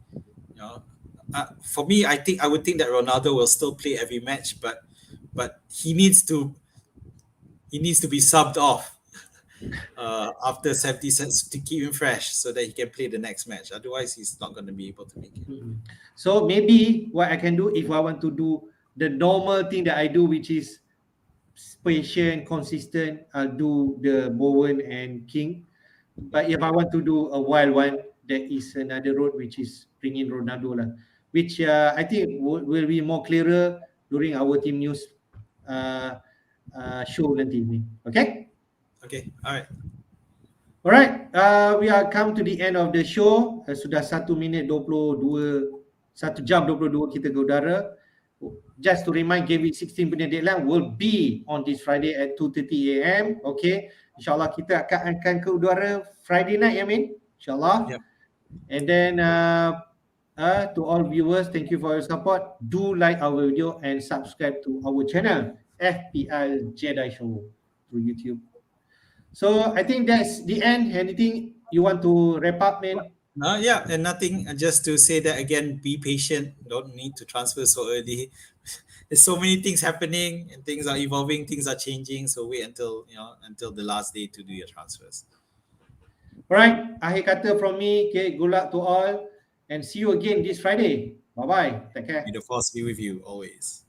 For me, I would think that Ronaldo will still play every match, but he needs to be subbed off after 70 cents to keep him fresh so that he can play the next match. Otherwise, he's not going to be able to make it.
So maybe what I can do, if I want to do the normal thing that I do, which is patient, consistent, I'll do the Bowen and King. But if I want to do a wild one, there is another road which is bringing Ronaldo lah, which I think will be more clearer during our team news show nanti ni. Okay?
Okay, all right.
Alright, we are come to the end of the show. Sudah 1 minit 22, 1 jam 22 kita ke udara. Just to remind, GW16 punya deadline will be on this Friday at 2:30 AM. Okay, insyaAllah kita akan ke udara Friday night, Yamin. InsyaAllah.
Yep.
And then to all viewers, thank you for your support. Do like our video and subscribe to our channel, FPL Jedi Show, through YouTube. So I think that's the end. Anything you want to wrap up, man?
Yeah, and nothing. Just to say that again, be patient. Don't need to transfer so early. There's so many things happening, and things are evolving, things are changing. So wait until the last day to do your transfers.
Alright, akhir kata from me. Okay, good luck to all, and see you again this Friday. Bye bye. Take care.
May the force be with you always.